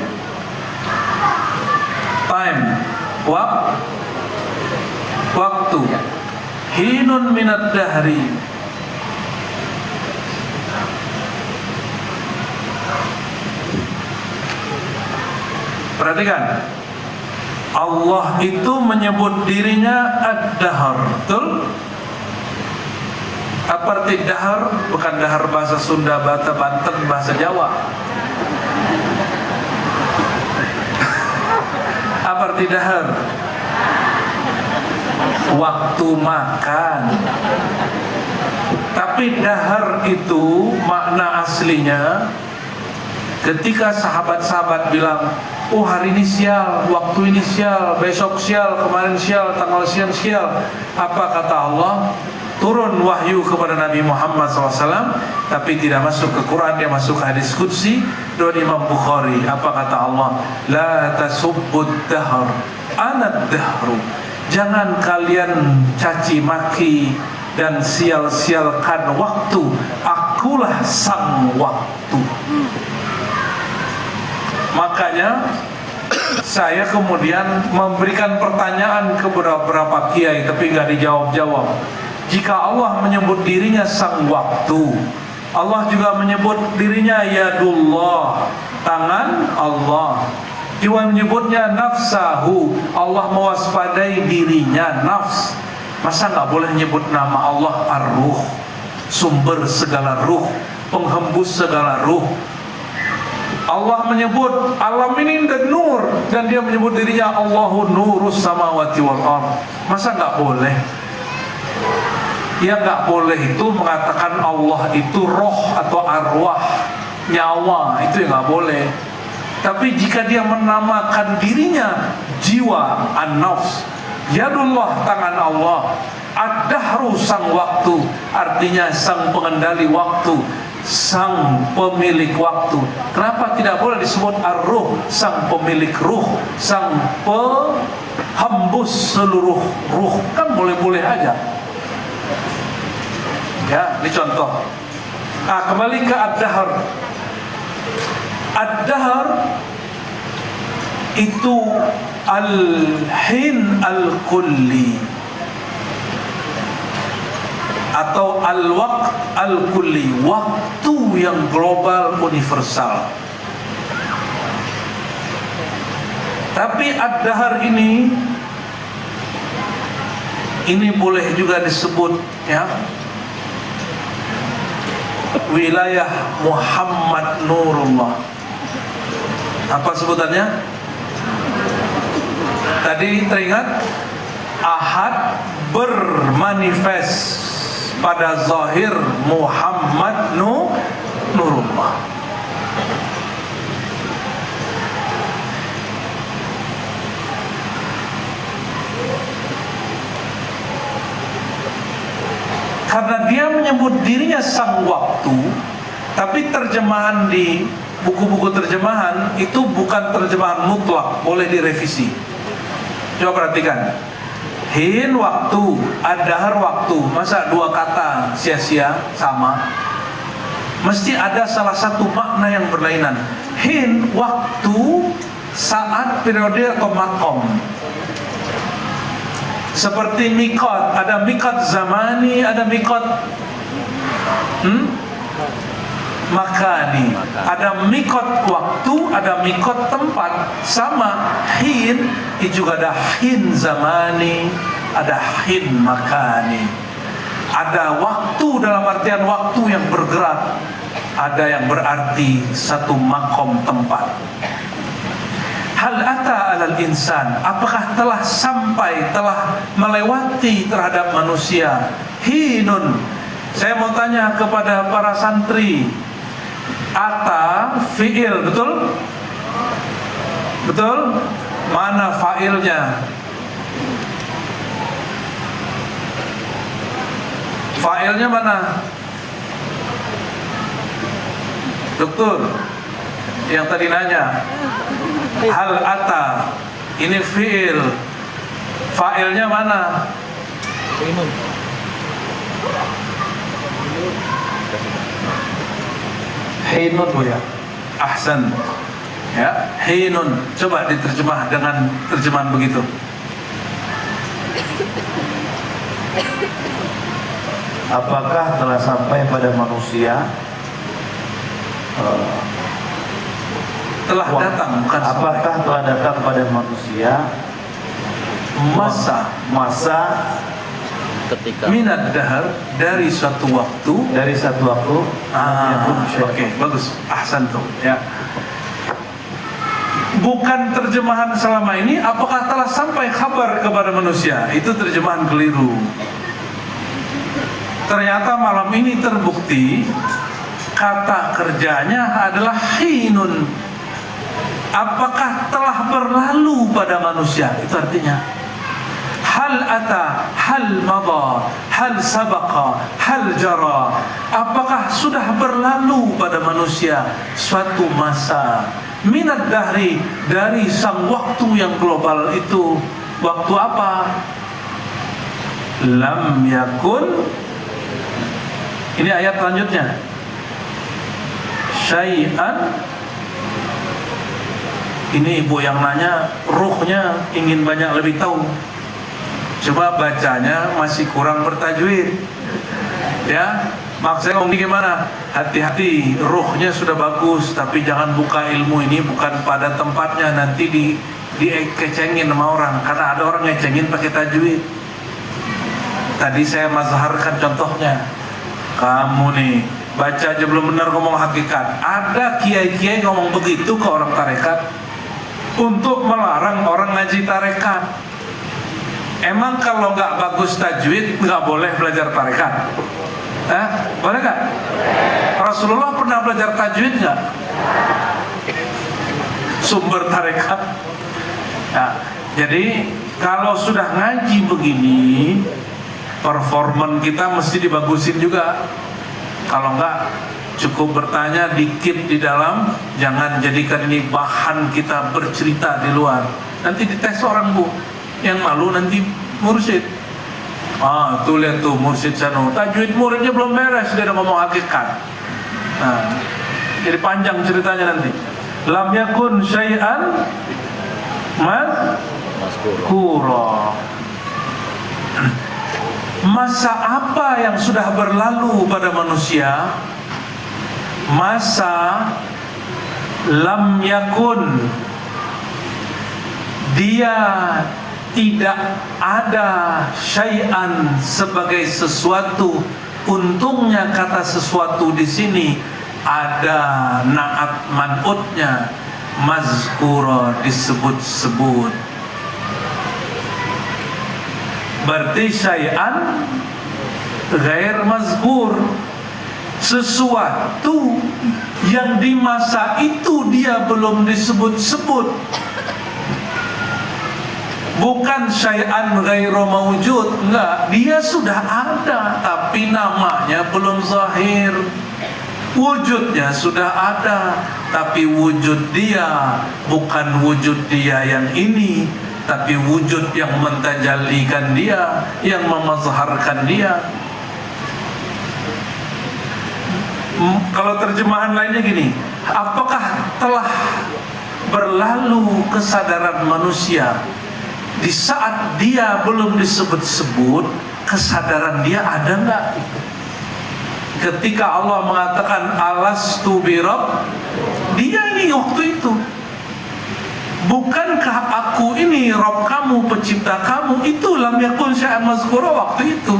Time, waktu. Hinun minad dahri. Perhatikan, Allah itu menyebut dirinya ad-dahr, betul? Apa arti dahar? Bukan dahar bahasa Sunda, bahasa Banten, bahasa Jawa. Apa arti dahar? Waktu makan. Tapi dahar itu makna aslinya, ketika sahabat-sahabat bilang, oh hari ini sial, waktu ini sial, besok sial, kemarin sial, tanggal sial. Apa kata Allah? Turun wahyu kepada Nabi Muhammad SAW, tapi tidak masuk ke Quran, dia masuk ke hadis qudsi dari Imam Bukhari. Apa kata Allah? La tasubbud dahr, anad dahru. Jangan kalian caci maki dan sial-sialkan waktu, akulah sang waktu. Makanya saya kemudian memberikan pertanyaan kepada beberapa kiai, tapi nggak dijawab-jawab. Jika Allah menyebut dirinya sang waktu, Allah juga menyebut dirinya yadullah, tangan Allah. Juga menyebutnya nafsahu, Allah mewaspadai dirinya, nafs. Masa nggak boleh nyebut nama Allah ar-ruh, sumber segala ruh, penghembus segala ruh. Allah menyebut alam ini dan nur, dan dia menyebut dirinya Allahu nurus samawati wal ard. Masa nggak boleh? Yang nggak boleh itu mengatakan Allah itu roh atau arwah, nyawa, itu yang nggak boleh. Tapi jika dia menamakan dirinya jiwa, an-nafs, yadullah, tangan Allah, ad-dahru, sang waktu, artinya sang pengendali waktu, sang pemilik waktu. Kenapa tidak boleh disebut ar-ruh, sang pemilik ruh, sang penghembus seluruh ruh? Kan boleh-boleh aja. Ya, ini contoh. Kembali ke ad-dahr. Ad-dahr itu al-hin al-kulli atau al-waqt al-kulli, waktu yang global universal. Tapi ad-dahr ini boleh juga disebut ya wilayah Muhammad Nurullah. Apa sebutannya? Tadi teringat Ahad bermanifest pada zahir Muhammad Nurullah. Karena dia menyebut dirinya sang waktu, tapi terjemahan di buku-buku terjemahan itu bukan terjemahan mutlak, boleh direvisi. Coba perhatikan. Hin waktu, ad-dahr waktu. Masa dua kata sia-sia sama? Mesti ada salah satu makna yang berlainan. Hin waktu, saat, periode atau makom. Seperti mikot, ada mikot zamani, ada mikot makani. Ada mikot waktu, ada mikot tempat. Sama hin, juga ada hin zamani, ada hin makani. Ada waktu dalam artian waktu yang bergerak, ada yang berarti satu makom tempat. Hal ata alal insan, apakah telah sampai, telah melewati terhadap manusia hinun? Saya mau tanya kepada para santri, ata fi'il, betul? Betul? Mana fa'ilnya? Fa'ilnya mana? Dokter yang tadi nanya, hal ata, ini fi'il, fa'ilnya mana? Hinun bu ya, ahsan ya, hinun. Coba diterjemah dengan terjemahan begitu. Apakah telah sampai pada manusia telah datang, bukan apakah sampai. telah datang pada manusia masa ketika minad dahar, dari suatu waktu. Oke, bagus, ahsan tuh ya. Bukan terjemahan selama ini apakah telah sampai kabar kepada manusia, itu terjemahan keliru. Ternyata malam ini terbukti kata kerjanya adalah hinun. Apakah telah berlalu pada manusia, itu artinya hal ata, hal mada, hal sabaqa, hal jara. Apakah sudah berlalu pada manusia suatu masa minad dahri, dari sang waktu yang global itu. Waktu apa? Lam yakun. Ini ayat selanjutnya. Syai'an. Ini ibu yang nanya, ruhnya ingin banyak lebih tahu. Coba bacanya masih kurang bertajwid. Ya, maksudnya ngomong gimana? Hati-hati, ruhnya sudah bagus, tapi jangan buka ilmu ini bukan pada tempatnya, nanti dikecengin sama orang. Karena ada orang ngecengin pakai tajwid. Tadi saya mazharkan contohnya. Kamu nih baca aja belum benar ngomong hakikat. Ada kiai-kiai ngomong begitu ke orang tarekat untuk melarang orang ngaji tarekat. Emang kalau nggak bagus tajwid nggak boleh belajar tarekat? Boleh nggak? Rasulullah pernah belajar tajwid nggak? Sumber tarekat. Nah, jadi kalau sudah ngaji begini, performan kita mesti dibagusin juga. Kalau enggak, cukup bertanya, dikit di dalam, jangan jadikan ini bahan kita bercerita di luar. Nanti dites orang Bu, yang malu nanti mursyid. Tuh lihat tuh mursyid Sanu, tajwid muridnya belum beres, dia udah ngomong hakikat. Nah, jadi panjang ceritanya nanti. Lam yakun syai'an mazkura. Masa apa yang sudah berlalu pada manusia? Masa lam yakun, dia tidak ada syai'an sebagai sesuatu. Untungnya kata sesuatu di sini ada naat man'utnya, mazkura, disebut-sebut. Berarti syai'an ghair mazkur, sesuatu yang di masa itu dia belum disebut-sebut. Bukan syai'an ghairu mawujud, enggak, dia sudah ada tapi namanya belum zahir. Wujudnya sudah ada tapi wujud dia bukan wujud dia yang ini, tapi wujud yang mentajallikan dia, yang memazharkan dia. Kalau terjemahan lainnya gini, apakah telah berlalu kesadaran manusia di saat dia belum disebut-sebut, kesadaran dia ada enggak? Ketika Allah mengatakan alastu birabb, dia ini waktu itu, bukankah aku ini Rabb kamu, pencipta kamu? Itu lam yakun syai'an mazkura waktu itu.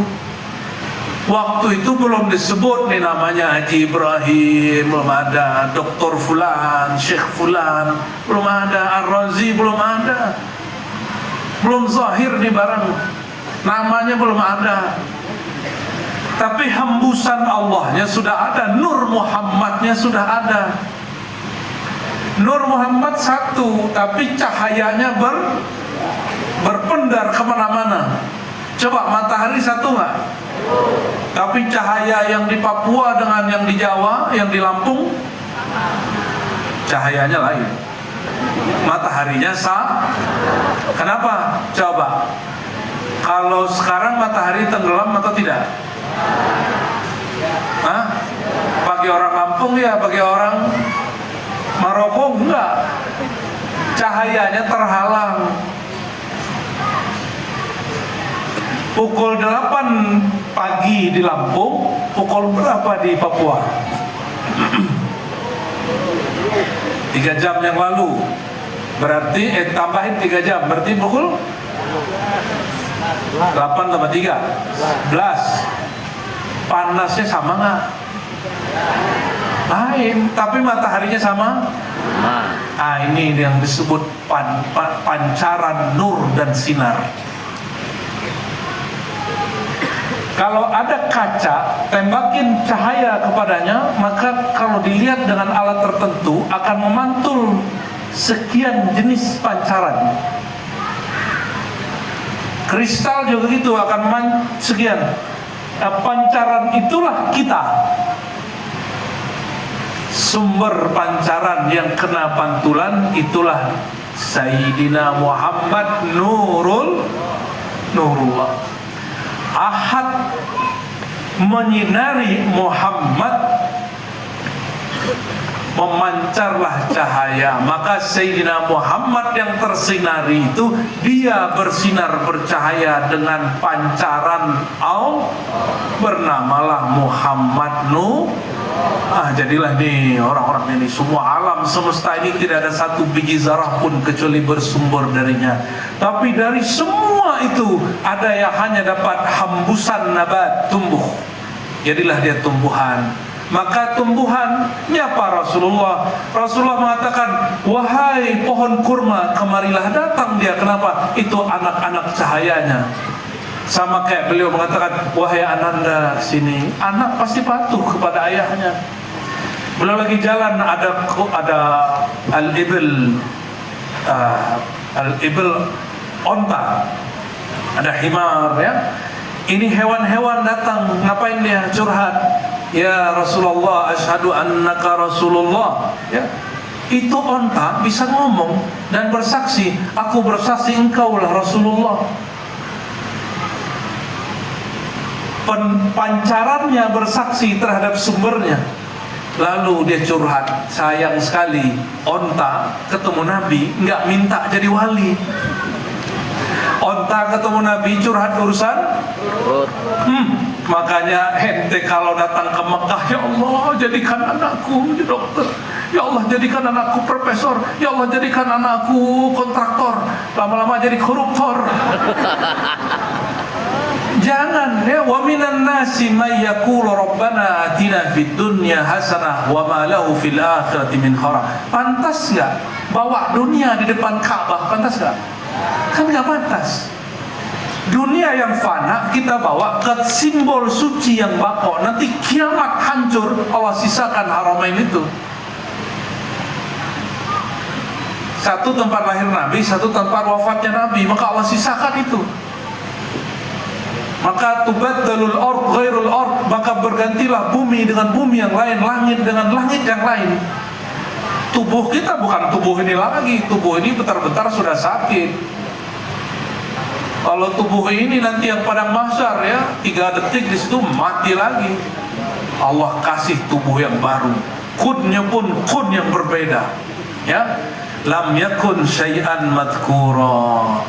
Waktu itu belum disebut nih namanya Haji Ibrahim, belum ada Doktor Fulan, Syekh Fulan, belum ada Ar-Razi, belum ada, belum zahir nih barang, namanya belum ada. Tapi hembusan Allahnya sudah ada, Nur Muhammadnya sudah ada. Nur Muhammad satu, tapi cahayanya berpendar kemana-mana. Coba matahari satu nggak? Tapi cahaya yang di Papua dengan yang di Jawa, yang di Lampung, cahayanya lain. Mataharinya Kenapa? Coba. Kalau sekarang matahari tenggelam atau tidak? Bagi orang Lampung ya, bagi orang Maroko enggak, cahayanya terhalang. Pukul 8 pagi di Lampung, pukul berapa di Papua? 3 jam yang lalu. Berarti tambahin 3 jam, berarti pukul 8 tambah 3 11. Panasnya sama nggak? Lain, tapi mataharinya sama. Ini yang disebut pancaran nur dan sinar. Kalau ada kaca, tembakin cahaya kepadanya, maka kalau dilihat dengan alat tertentu akan memantul sekian jenis pancaran. Kristal juga gitu, akan sekian. Pancaran itulah kita. Sumber pancaran yang kena pantulan itulah Sayyidina Muhammad Nurullah. Ahad menyinari Muhammad, memancarlah cahaya. Maka Sayyidina Muhammad yang tersinari itu, dia bersinar bercahaya dengan pancaran Allah, bernamalah Muhammad Nur. Jadilah nih orang-orang ini, semua alam semesta ini tidak ada satu biji zarah pun kecuali bersumber darinya. Tapi dari semua itu ada yang hanya dapat hembusan nabat, tumbuh. Jadilah dia tumbuhan. Maka tumbuhannya apa Rasulullah? Rasulullah mengatakan, wahai pohon kurma, kemarilah datang dia. Kenapa? Itu anak-anak cahayanya. Sama kayak beliau mengatakan, wahai Ananda, sini. Anak pasti patuh kepada ayahnya. Beliau lagi jalan, ada al-ibil onta, ada himar ya. Ini hewan-hewan datang, ngapain dia? Curhat. ya Rasulullah, asyhadu annaka Rasulullah, ya. Itu onta bisa ngomong dan bersaksi, aku bersaksi engkaulah Rasulullah. Pancarannya bersaksi terhadap sumbernya. Lalu dia curhat, sayang sekali onta ketemu Nabi nggak minta jadi wali. Onta ketemu Nabi curhat urusan makanya ente kalau datang ke Mekah, ya Allah jadikan anakku menjadi dokter, ya Allah jadikan anakku profesor, ya Allah jadikan anakku kontraktor, lama-lama jadi koruptor. Jangan ya, wa minan nasi may yaqulu rabbana atina fid dunya hasanah wa ma lahu fil akhirati min kharaj. Pantas enggak bawa dunia di depan Ka'bah? Pantas enggak? Kan enggak pantas. Dunia yang fana kita bawa ke simbol suci yang bako, nanti kiamat hancur, Allah sisakan haramain itu. Satu tempat lahir Nabi, satu tempat wafatnya Nabi, maka Allah sisakan itu. Maka tubaddalul ard ghairul ard, maka bergantilah bumi dengan bumi yang lain, langit dengan langit yang lain. Tubuh kita bukan tubuh ini lagi, tubuh ini bentar-bentar sudah sakit. Kalau tubuh ini nanti yang padang mahsyar ya, 3 detik di situ mati lagi. Allah kasih tubuh yang baru, kunnya pun kun yang berbeda. Ya, lam yakun syai'an madhkura.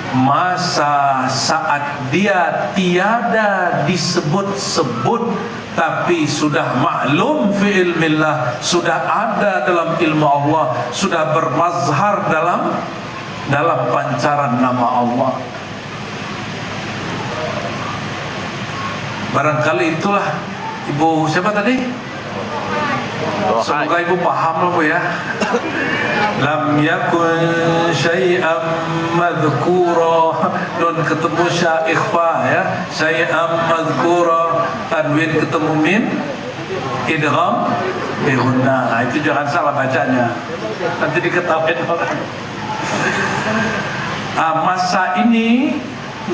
Masa saat dia tiada disebut-sebut, tapi sudah maklum fi ilmillah, sudah ada dalam ilmu Allah, sudah bermazhar dalam pancaran nama Allah. Barangkali itulah Ibu siapa tadi? Semoga Ibu paham loh Bu ya. Lam yakun syai'an madhkura, nun ketemu sya ikhfa ya, syai'an madhkura, tanwin ketemu mim, idgham bi gunna. Nah, itu jangan salah bacanya, nanti diketawain orang. Masa ini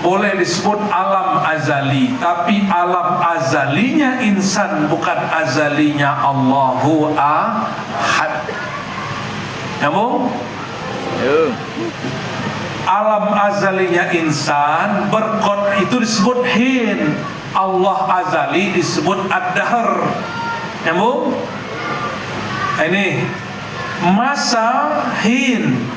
boleh disebut alam azali, tapi alam azalinya insan, bukan azalinya Allahu ahad. Nyambung? Alam azalinya insan berkot itu disebut hin, Allah azali disebut ad-dahr. Nyambung? Ini masa hin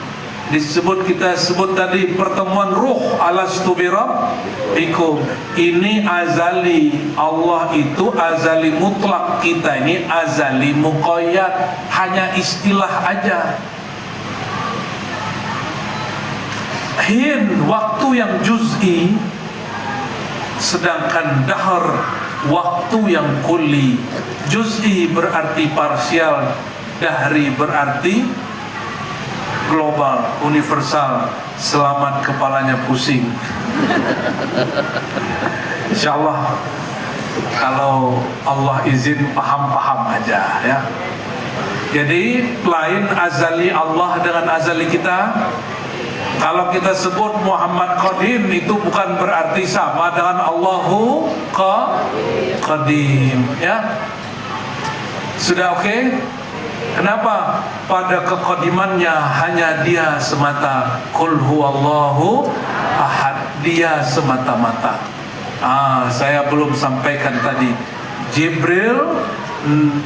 disebut, kita sebut tadi pertemuan ruh, alastu birabbikum. Ini azali, Allah itu azali mutlak, kita ini azali muqayyad, hanya istilah aja. Hin waktu yang juz'i, sedangkan dahr waktu yang kulli. Juz'i berarti parsial, dahri berarti global, universal. Selamat kepalanya pusing. Insyaallah kalau Allah izin paham-paham aja ya. Jadi lain azali Allah dengan azali kita. Kalau kita sebut Muhammad Qadim, itu bukan berarti sama dengan Allahu Qadim ya. Sudah oke? Kenapa? Pada kekodimannya hanya dia semata. Qul huwallahu ahad, dia semata-mata. Saya belum sampaikan tadi, Jibril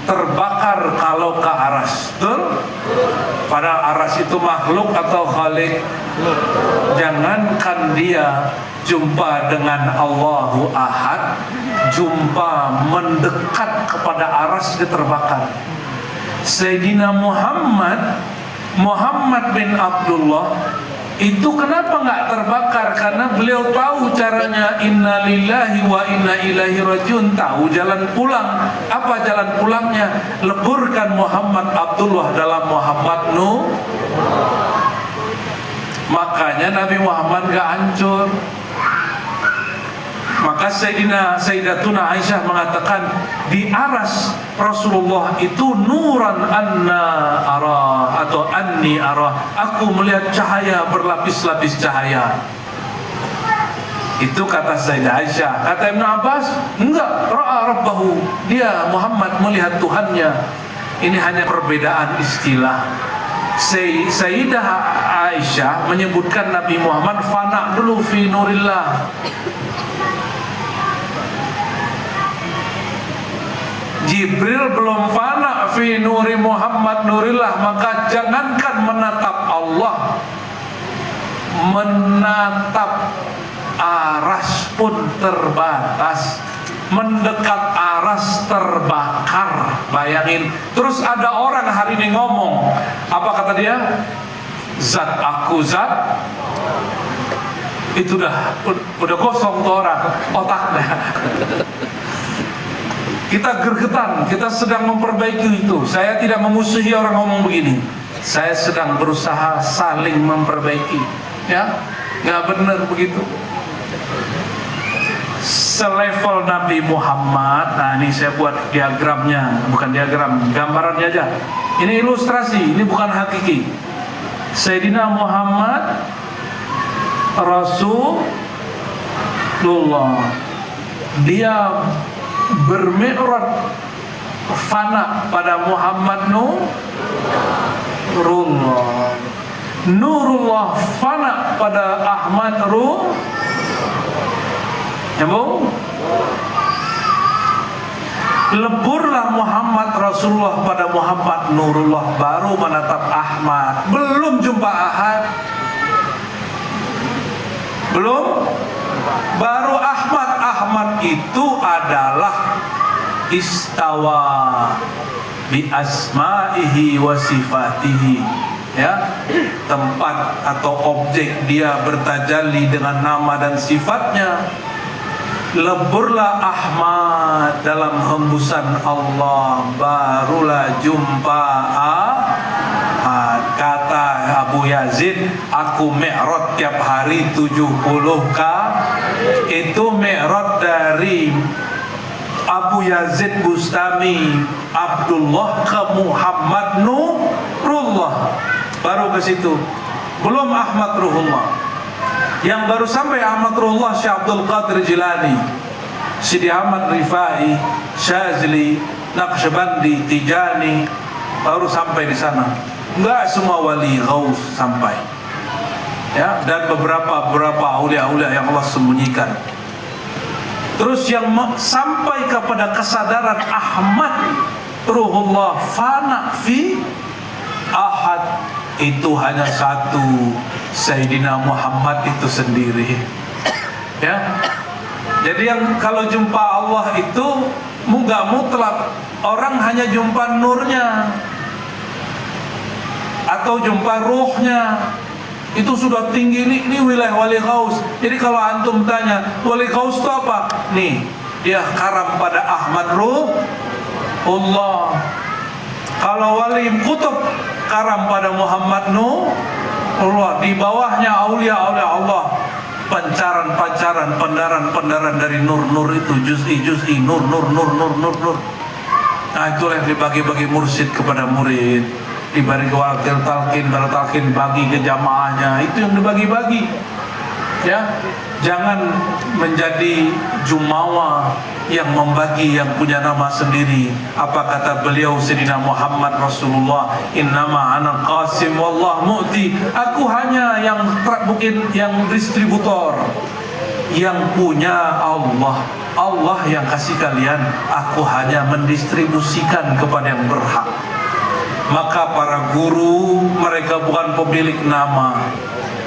terbakar kalau ke aras. Betul? Padahal aras itu makhluk atau khalik. Jangankan dia jumpa dengan Allahu ahad, jumpa mendekat kepada aras dia terbakar. Sayyidina Muhammad bin Abdullah itu kenapa nggak terbakar? Karena beliau tahu caranya. Inna lillahi wa inna ilaihi rajiun, tahu jalan pulang. Apa jalan pulangnya? Leburkan Muhammad Abdullah dalam Muhammad Nuh. Makanya Nabi Muhammad nggak hancur. Maka Sayyidatuna Aisyah mengatakan, di aras Rasulullah itu nuran anna ara atau anni ara, aku melihat cahaya berlapis-lapis cahaya. Itu kata Sayyidah Aisyah. Kata Ibnu Abbas, enggak, ra'a rabbahu. Dia Muhammad melihat Tuhannya. Ini hanya perbedaan istilah. Sayyidah Aisyah menyebutkan Nabi Muhammad fana dulu fi nurillah. Jibril belum fana fi nuri Muhammad nurillah, maka jangankan menatap Allah, menatap aras pun terbatas, mendekat aras terbakar. Bayangin. Terus ada orang hari ini ngomong, apa kata dia? Zat aku zat. Itu udah kosong tuh orang otaknya. Kita gergetan, kita sedang memperbaiki itu. Saya tidak memusuhi orang ngomong begini. Saya sedang berusaha saling memperbaiki. Ya, nggak benar begitu. Selevel Nabi Muhammad. Nah, ini saya buat diagramnya, bukan diagram, gambarannya aja. Ini ilustrasi, ini bukan hakiki. Sayyidina Muhammad Rasulullah, dia bermi'raj fana pada Muhammad Nurullah. Nurullah fana pada Ahmad Nyambung? Leburlah Muhammad Rasulullah pada Muhammad Nurullah, baru menatap Ahmad. Belum jumpa Ahad, belum, baru Ahmad. Ahmad itu adalah istawa bi asma'ihi wa sifatihi, ya, tempat atau objek dia bertajalli dengan nama dan sifatnya. Leburlah Ahmad dalam hembusan Allah, barulah jumpa Ahad. Kata Abu Yazid, aku mi'raj tiap hari 70 itu mi'raj dari Abu Yazid Bustami Abdullah ke Muhammad Nurullah, baru ke situ. Belum Ahmad Ruhullah. Yang baru sampai Ahmad Ruhullah Syekh Abdul Qadir Jilani, Sidi Ahmad Rifai, Syazli, Naqsyabandi, Tijani, baru sampai di sana. Enggak semua wali ghaus sampai, ya, dan beberapa aulia-aulia yang Allah sembunyikan. Terus yang sampai kepada kesadaran Ahmad Ruhullah fana fi Ahad, itu hanya satu, Sayyidina Muhammad itu sendiri, ya. Jadi yang kalau jumpa Allah itu nggak mutlak, orang hanya jumpa nurnya atau jumpa ruhnya, itu sudah tinggi. Ini wilayah wali ghaus. Jadi kalau antum tanya wali ghaus itu apa, nih dia karam pada Ahmad Ruhullah. Kalau wali kutub karam pada Muhammad Nurullah. Di bawahnya aulia-aulia Allah, pancaran-pancaran, pendaran-pendaran dari nur-nur itu, juz'i, nur. Nah, itulah yang dibagi-bagi mursyid kepada murid. Dibagi wakil talqin, baru talqin bagi ke jamaahnya. Itu yang dibagi-bagi, ya. Jangan menjadi jumawa yang membagi, yang punya nama sendiri. Apa kata beliau Sayyidina Muhammad Rasulullah, innama ana qasim wallah mu'ti. Aku hanya yang distributor. Yang punya Allah, Allah yang kasih kalian. Aku hanya mendistribusikan kepada yang berhak. Maka para guru, mereka bukan pemilik nama,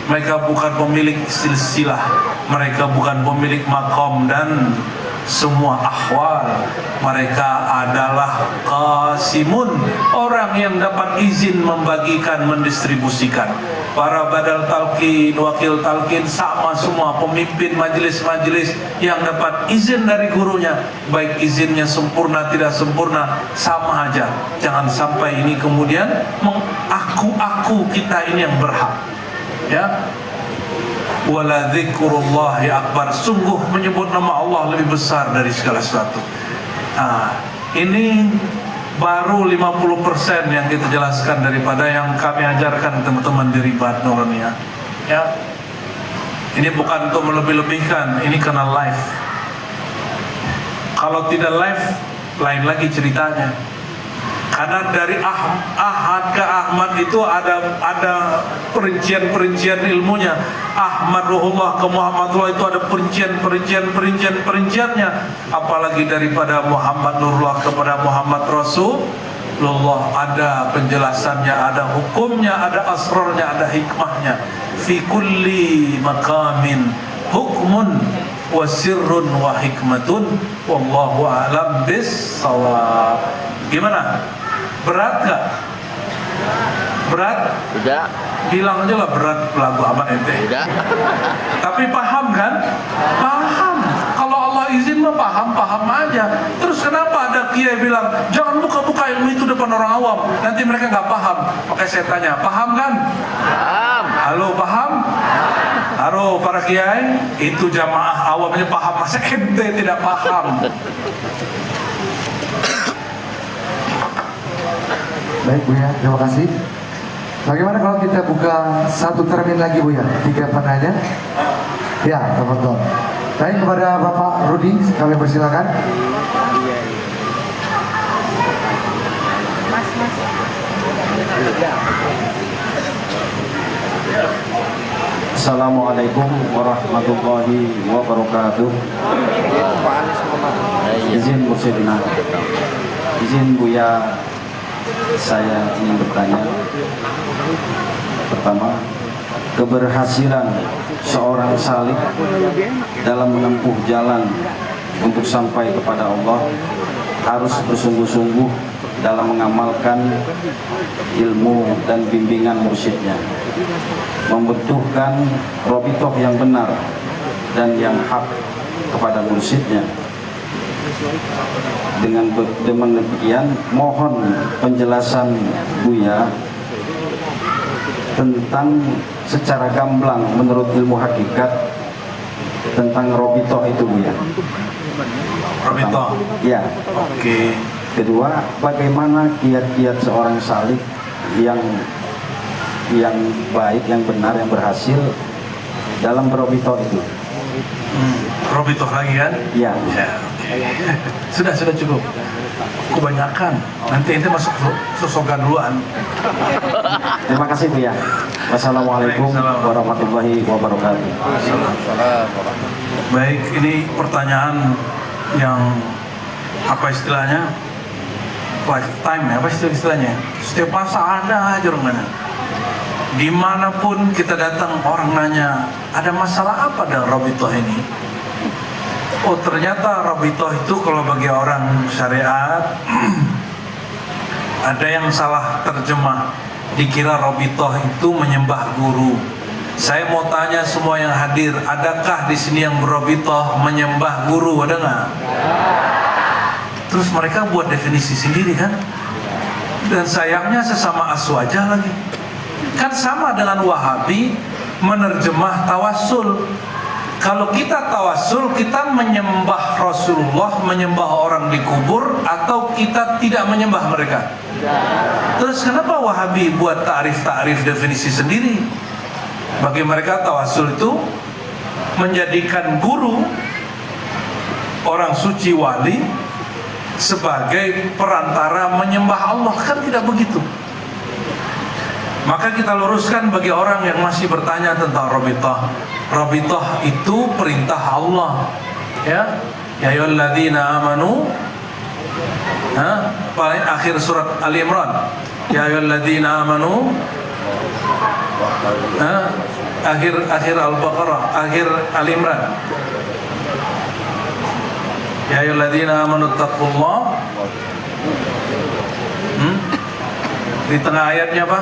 mereka bukan pemilik silsilah, mereka bukan pemilik makom dan semua ahwal. Mereka adalah qasimun, orang yang dapat izin membagikan, mendistribusikan. Para badal talqin, wakil talqin, sama semua pemimpin majelis-majelis yang dapat izin dari gurunya, baik izinnya sempurna tidak sempurna, sama aja. Jangan sampai ini kemudian mengaku-aku kita ini yang berhak, ya. Wala dzikrullahi akbar, sungguh menyebut nama Allah lebih besar dari segala sesuatu. Nah, ini baru 50% yang kita jelaskan daripada yang kami ajarkan teman-teman di Ribat Nurania, ya. Ini bukan untuk melebih-lebihkan, ini karena live. Kalau tidak live, lain lagi ceritanya. Karena dari Ahad ke Ahmad itu ada perincian ilmunya. Ahmad Ruhullah ke Muhammadullah itu ada perinciannya. Apalagi daripada Muhammad Nurullah kepada Muhammad Rasulullah, ada penjelasannya, ada hukumnya, ada asrarnya, ada hikmahnya. Fi kulli maqamin hukmun wa sirrun wa hikmatun wallahu a'lam bis-shawab. Gimana? Berat gak? Berat? Tidak. Bilang aja lah berat lagu amat ente. Tidak. Tapi paham kan? Paham. Kalau Allah izin mah paham aja. Terus kenapa ada kiai bilang jangan buka-buka ilmu itu depan orang awam, nanti mereka nggak paham. Makanya saya tanya, paham kan? Paham. Halo, paham? Halo para kiai, itu jamaah awamnya paham, masa ente tidak paham? Baik Buya, terima kasih. Bagaimana kalau kita buka satu termin lagi Buya? 3 penanya. Ya, teman-teman. Baik, kepada Bapak Rudi, kami persilakan. Assalamualaikum warahmatullahi wabarakatuh. Izin Mursyidina, izin Buya, saya ingin bertanya. Pertama, keberhasilan seorang salik dalam menempuh jalan untuk sampai kepada Allah harus bersungguh-sungguh dalam mengamalkan ilmu dan bimbingan mursyidnya, membutuhkan robitoh yang benar dan yang hak kepada mursyidnya. Dengan demikian, mohon penjelasan Buya tentang secara gamblang menurut ilmu hakikat tentang robitoh itu Buya. Robitoh? Ya. Oke. Kedua, bagaimana kiat-kiat seorang salik yang baik, yang benar, yang berhasil dalam berobitoh itu? Robitoh lagi kan? Ya. Ya, oke. Sudah cukup. Kebanyakan. Nanti ente masuk sosokan duluan. Terima kasih Bu ya. Wassalamualaikum warahmatullahi wabarakatuh. Baik, ini pertanyaan yang apa istilahnya? Lifetime ya, apa istilahnya? Setiap masa ada aja orang nanya. Dimanapun kita datang orang nanya, ada masalah apa dengan robitoh ini? Oh, ternyata robitoh itu kalau bagi orang syariat ada yang salah terjemah, dikira robitoh itu menyembah guru. Saya mau tanya semua yang hadir, adakah di sini yang berobitoh menyembah guru? Ada nggak? Terus mereka buat definisi sendiri kan? Dan sayangnya sesama aswaja lagi. Kan sama dengan Wahabi menerjemah tawassul. Kalau kita tawassul, kita menyembah Rasulullah, menyembah orang di kubur, atau kita tidak menyembah mereka? Terus kenapa Wahabi buat ta'rif definisi sendiri? Bagi mereka tawassul itu menjadikan guru, orang suci, wali sebagai perantara menyembah Allah. Kan tidak begitu. Maka kita luruskan bagi orang yang masih bertanya tentang robitoh. Robitoh itu perintah Allah, ya. Ya ayyuhalladzina amanu, paling akhir surat Ali Imran. Ya ayyuhalladzina amanu, akhir Al-Baqarah, akhir Ali Imran. Ya ayyuhalladzina amanu taqullah. Di tengah ayatnya apa?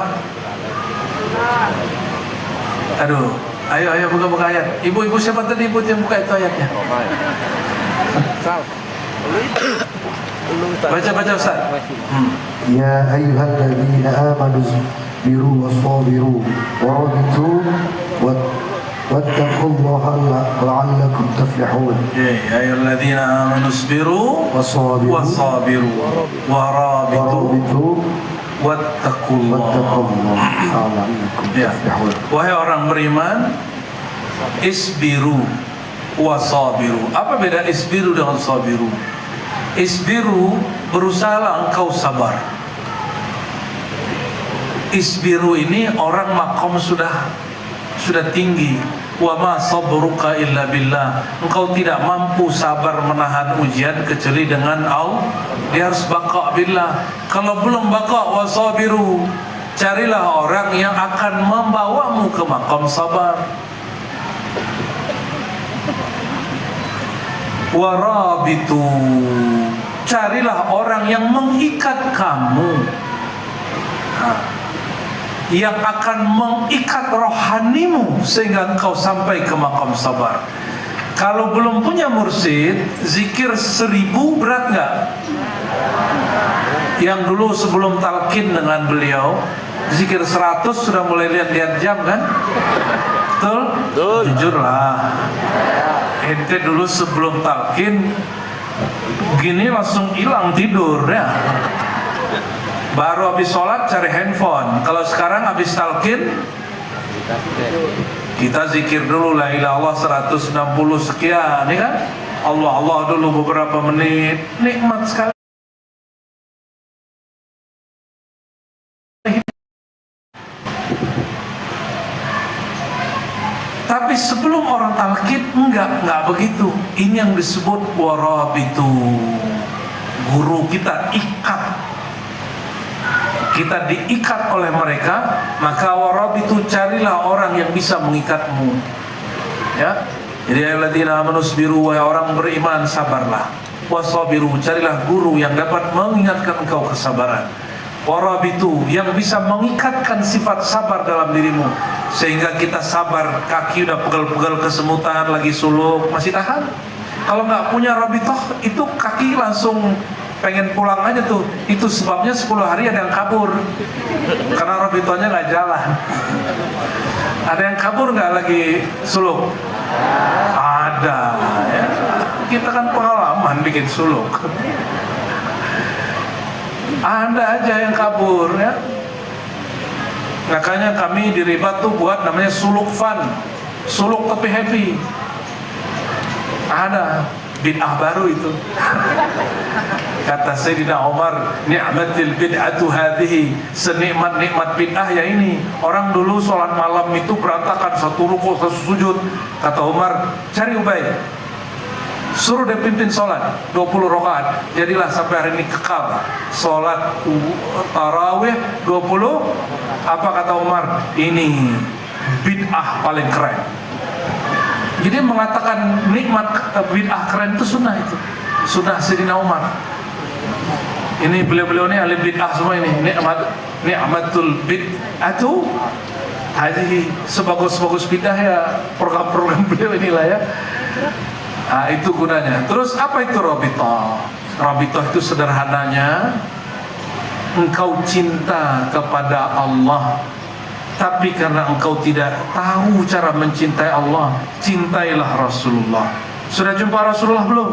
Aduh, ayo buka ayat. Ibu siapa tadi ibu yang buka itu ayatnya? Baca Ustaz. Ya ayyuhalladzina amanu biru wassabiru warabitu wattaqullaha la'allakum tuflihun. Ya ayyuhalladzina amanu isbiru wassabiru warabitu wattaqullaha. Wattaqullaha la'allakum Ya. tuflihun. Wahai orang beriman, Isbiru wasabiru. Apa beda isbiru dengan sabiru? Isbiru, berusahalah engkau sabar. Isbiru ini orang makom sudah tinggi. Wa ma sabruka illa billah. Engkau tidak mampu sabar menahan ujian kecuali dengan Allah. Dia harus baqa billah. Kalau belum baqa wasabiru, carilah orang yang akan membawamu ke makom sabar. Warabitu, carilah orang yang mengikat kamu, yang akan mengikat rohanimu sehingga engkau sampai ke makom sabar. Kalau belum punya mursyid, zikir 1000 berat nggak? Yang dulu sebelum talqin dengan beliau, zikir 100 sudah mulai lihat jam kan? Betul? Jujurlah. Ente dulu sebelum talqin gini langsung hilang tidur ya. Baru habis sholat cari handphone. Kalau sekarang habis talqin kita zikir dulu la ilaha illallah 160 sekian, ya kan? Allah dulu beberapa menit, nikmat sekali. Tapi sebelum orang talqin enggak begitu. Ini yang disebut warabitu. Guru kita ikat. Kita diikat oleh mereka, maka warabitu, carilah orang yang bisa mengikatmu. Ya. Jadi ayyuhalladzina amanu sabiru, wahai orang beriman sabarlah. Wasabiru, carilah guru yang dapat mengingatkan engkau kesabaran. Warabitu, yang bisa mengikatkan sifat sabar dalam dirimu sehingga kita sabar. Kaki udah pegel-pegel kesemutan, lagi suluk, masih tahan. Kalau nggak punya rabitoh, itu kaki langsung pengen pulang aja tuh. Itu sebabnya 10 hari ada yang kabur karena rabitohnya nggak jalan. Ada yang kabur nggak lagi suluk? Ada ya. Kita kan pengalaman bikin suluk. Ada aja yang kabur ya. Makanya kami di Ribat tuh buat namanya suluk fun, suluk tapi happy. Ada bid'ah baru itu. Kata Sayyidina Umar, ni'matil bid'atu hadhihi, senikmat-nikmat bid'ah ya ini. Orang dulu sholat malam itu berantakan, satu ruku, satu sujud. Kata Umar, cari Ubay, suruh dia pimpin sholat 20 rakaat. Jadilah sampai hari ini kekal sholat tarawih 20. Apa kata Umar? Ini bid'ah paling keren. Jadi mengatakan nikmat bid'ah keren itu sunnah, itu sunnah Sayyidina Umar. Ini beliau-beliau ini ahli bid'ah semua ini. Ni'matul bid'atu hadhihi, sebagus-bagus bid'ah ya program-program beliau inilah ya. Nah, itu gunanya. Terus apa itu rabithah? Rabithah itu sederhananya engkau cinta kepada Allah, tapi karena engkau tidak tahu cara mencintai Allah, cintailah Rasulullah. Sudah jumpa Rasulullah belum?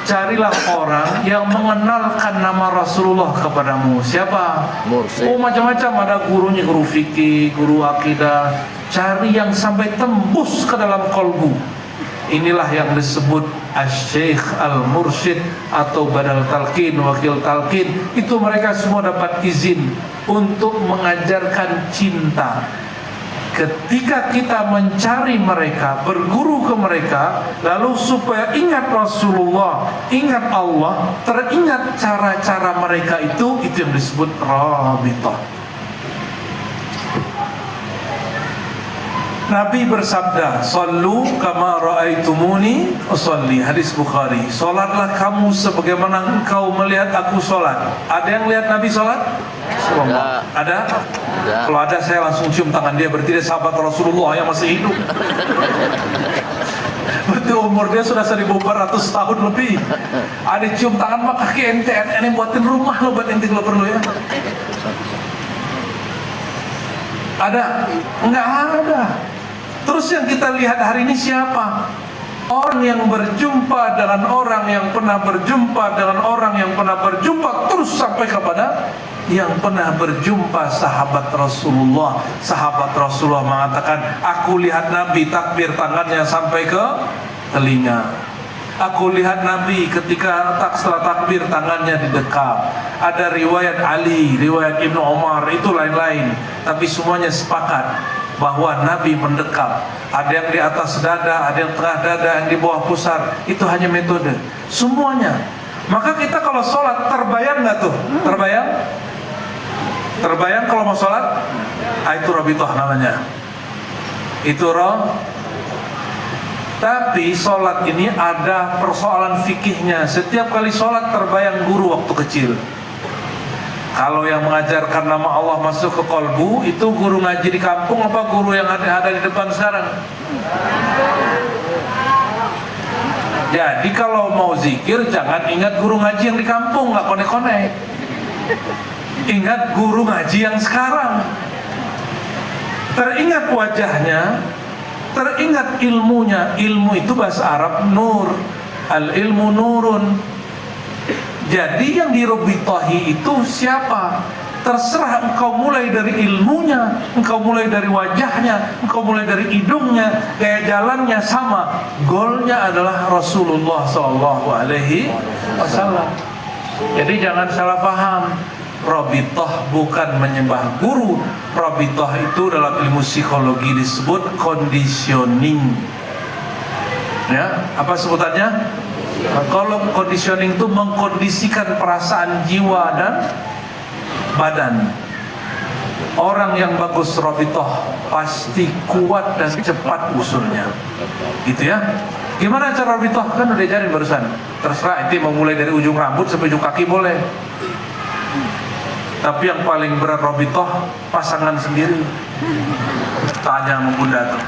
Carilah orang yang mengenalkan nama Rasulullah kepadamu. Siapa? Mursyid. Oh, macam-macam, ada gurunya, guru fikih, guru akidah. Cari yang sampai tembus ke dalam kolbu. Inilah yang disebut Asy-Syaikh Al-Mursyid atau Badal Talqin, Wakil Talqin. Itu mereka semua dapat izin untuk mengajarkan cinta. Ketika kita mencari mereka, berguru ke mereka, lalu supaya ingat Rasulullah, ingat Allah, teringat cara-cara mereka itu yang disebut rabithah. Nabi bersabda, "Shallu kama ra'aitumuni usolli." Hadis Bukhari. Salatlah kamu sebagaimana engkau melihat aku salat. Ada yang lihat Nabi salat? Ada? Kalau ada saya langsung cium tangan dia, berarti dia sahabat Rasulullah yang masih hidup. Berarti umur dia sudah 1400 tahun lebih. Ada cium tangan mah kaki ente, ente buatin rumah lo buat ente kalau perlu ya. Ada? Enggak ada. Terus yang kita lihat hari ini siapa? Orang yang berjumpa dengan orang yang pernah berjumpa dengan orang yang pernah berjumpa, terus sampai kepada yang pernah berjumpa sahabat Rasulullah. Sahabat Rasulullah mengatakan, aku lihat Nabi takbir tangannya sampai ke telinga. Aku lihat Nabi ketika setelah takbir tangannya didekap. Ada riwayat Ali, riwayat Ibnu Umar, itu lain-lain. Tapi semuanya sepakat bahwa Nabi mendekap. Ada yang di atas dada, ada yang tengah dada, yang di bawah pusar. Itu hanya metode. Semuanya. Maka kita kalau sholat terbayang nggak tuh? Terbayang? Terbayang kalau mau sholat? Itu rabitoh namanya. Itu roh. Tapi sholat ini ada persoalan fikihnya. Setiap kali sholat terbayang guru waktu kecil. Kalau yang mengajarkan nama Allah masuk ke kolbu, itu guru ngaji di kampung apa guru yang ada di depan sekarang? Jadi kalau mau zikir jangan ingat guru ngaji yang di kampung, nggak konek-konek. Ingat guru ngaji yang sekarang. Teringat wajahnya, teringat ilmunya. Ilmu itu bahasa Arab nur. Al ilmu nurun. Jadi yang dirobitohi itu siapa? Terserah engkau mulai dari ilmunya, engkau mulai dari wajahnya, engkau mulai dari hidungnya, gaya jalannya sama. Goalnya adalah Rasulullah SAW. Jadi jangan salah paham. Robitoh bukan menyembah guru. Robitoh itu dalam ilmu psikologi disebut conditioning. Ya, apa sebutannya? Kalau conditioning itu mengkondisikan perasaan jiwa dan badan. Orang yang bagus robitoh pasti kuat dan cepat usulnya. Gitu ya. Gimana cara robitoh? Kan udah diajarin barusan. Terserah, itu mau mulai dari ujung rambut sampai ujung kaki boleh. Tapi yang paling berat robitoh pasangan sendiri. Tanya sama bunda tuh.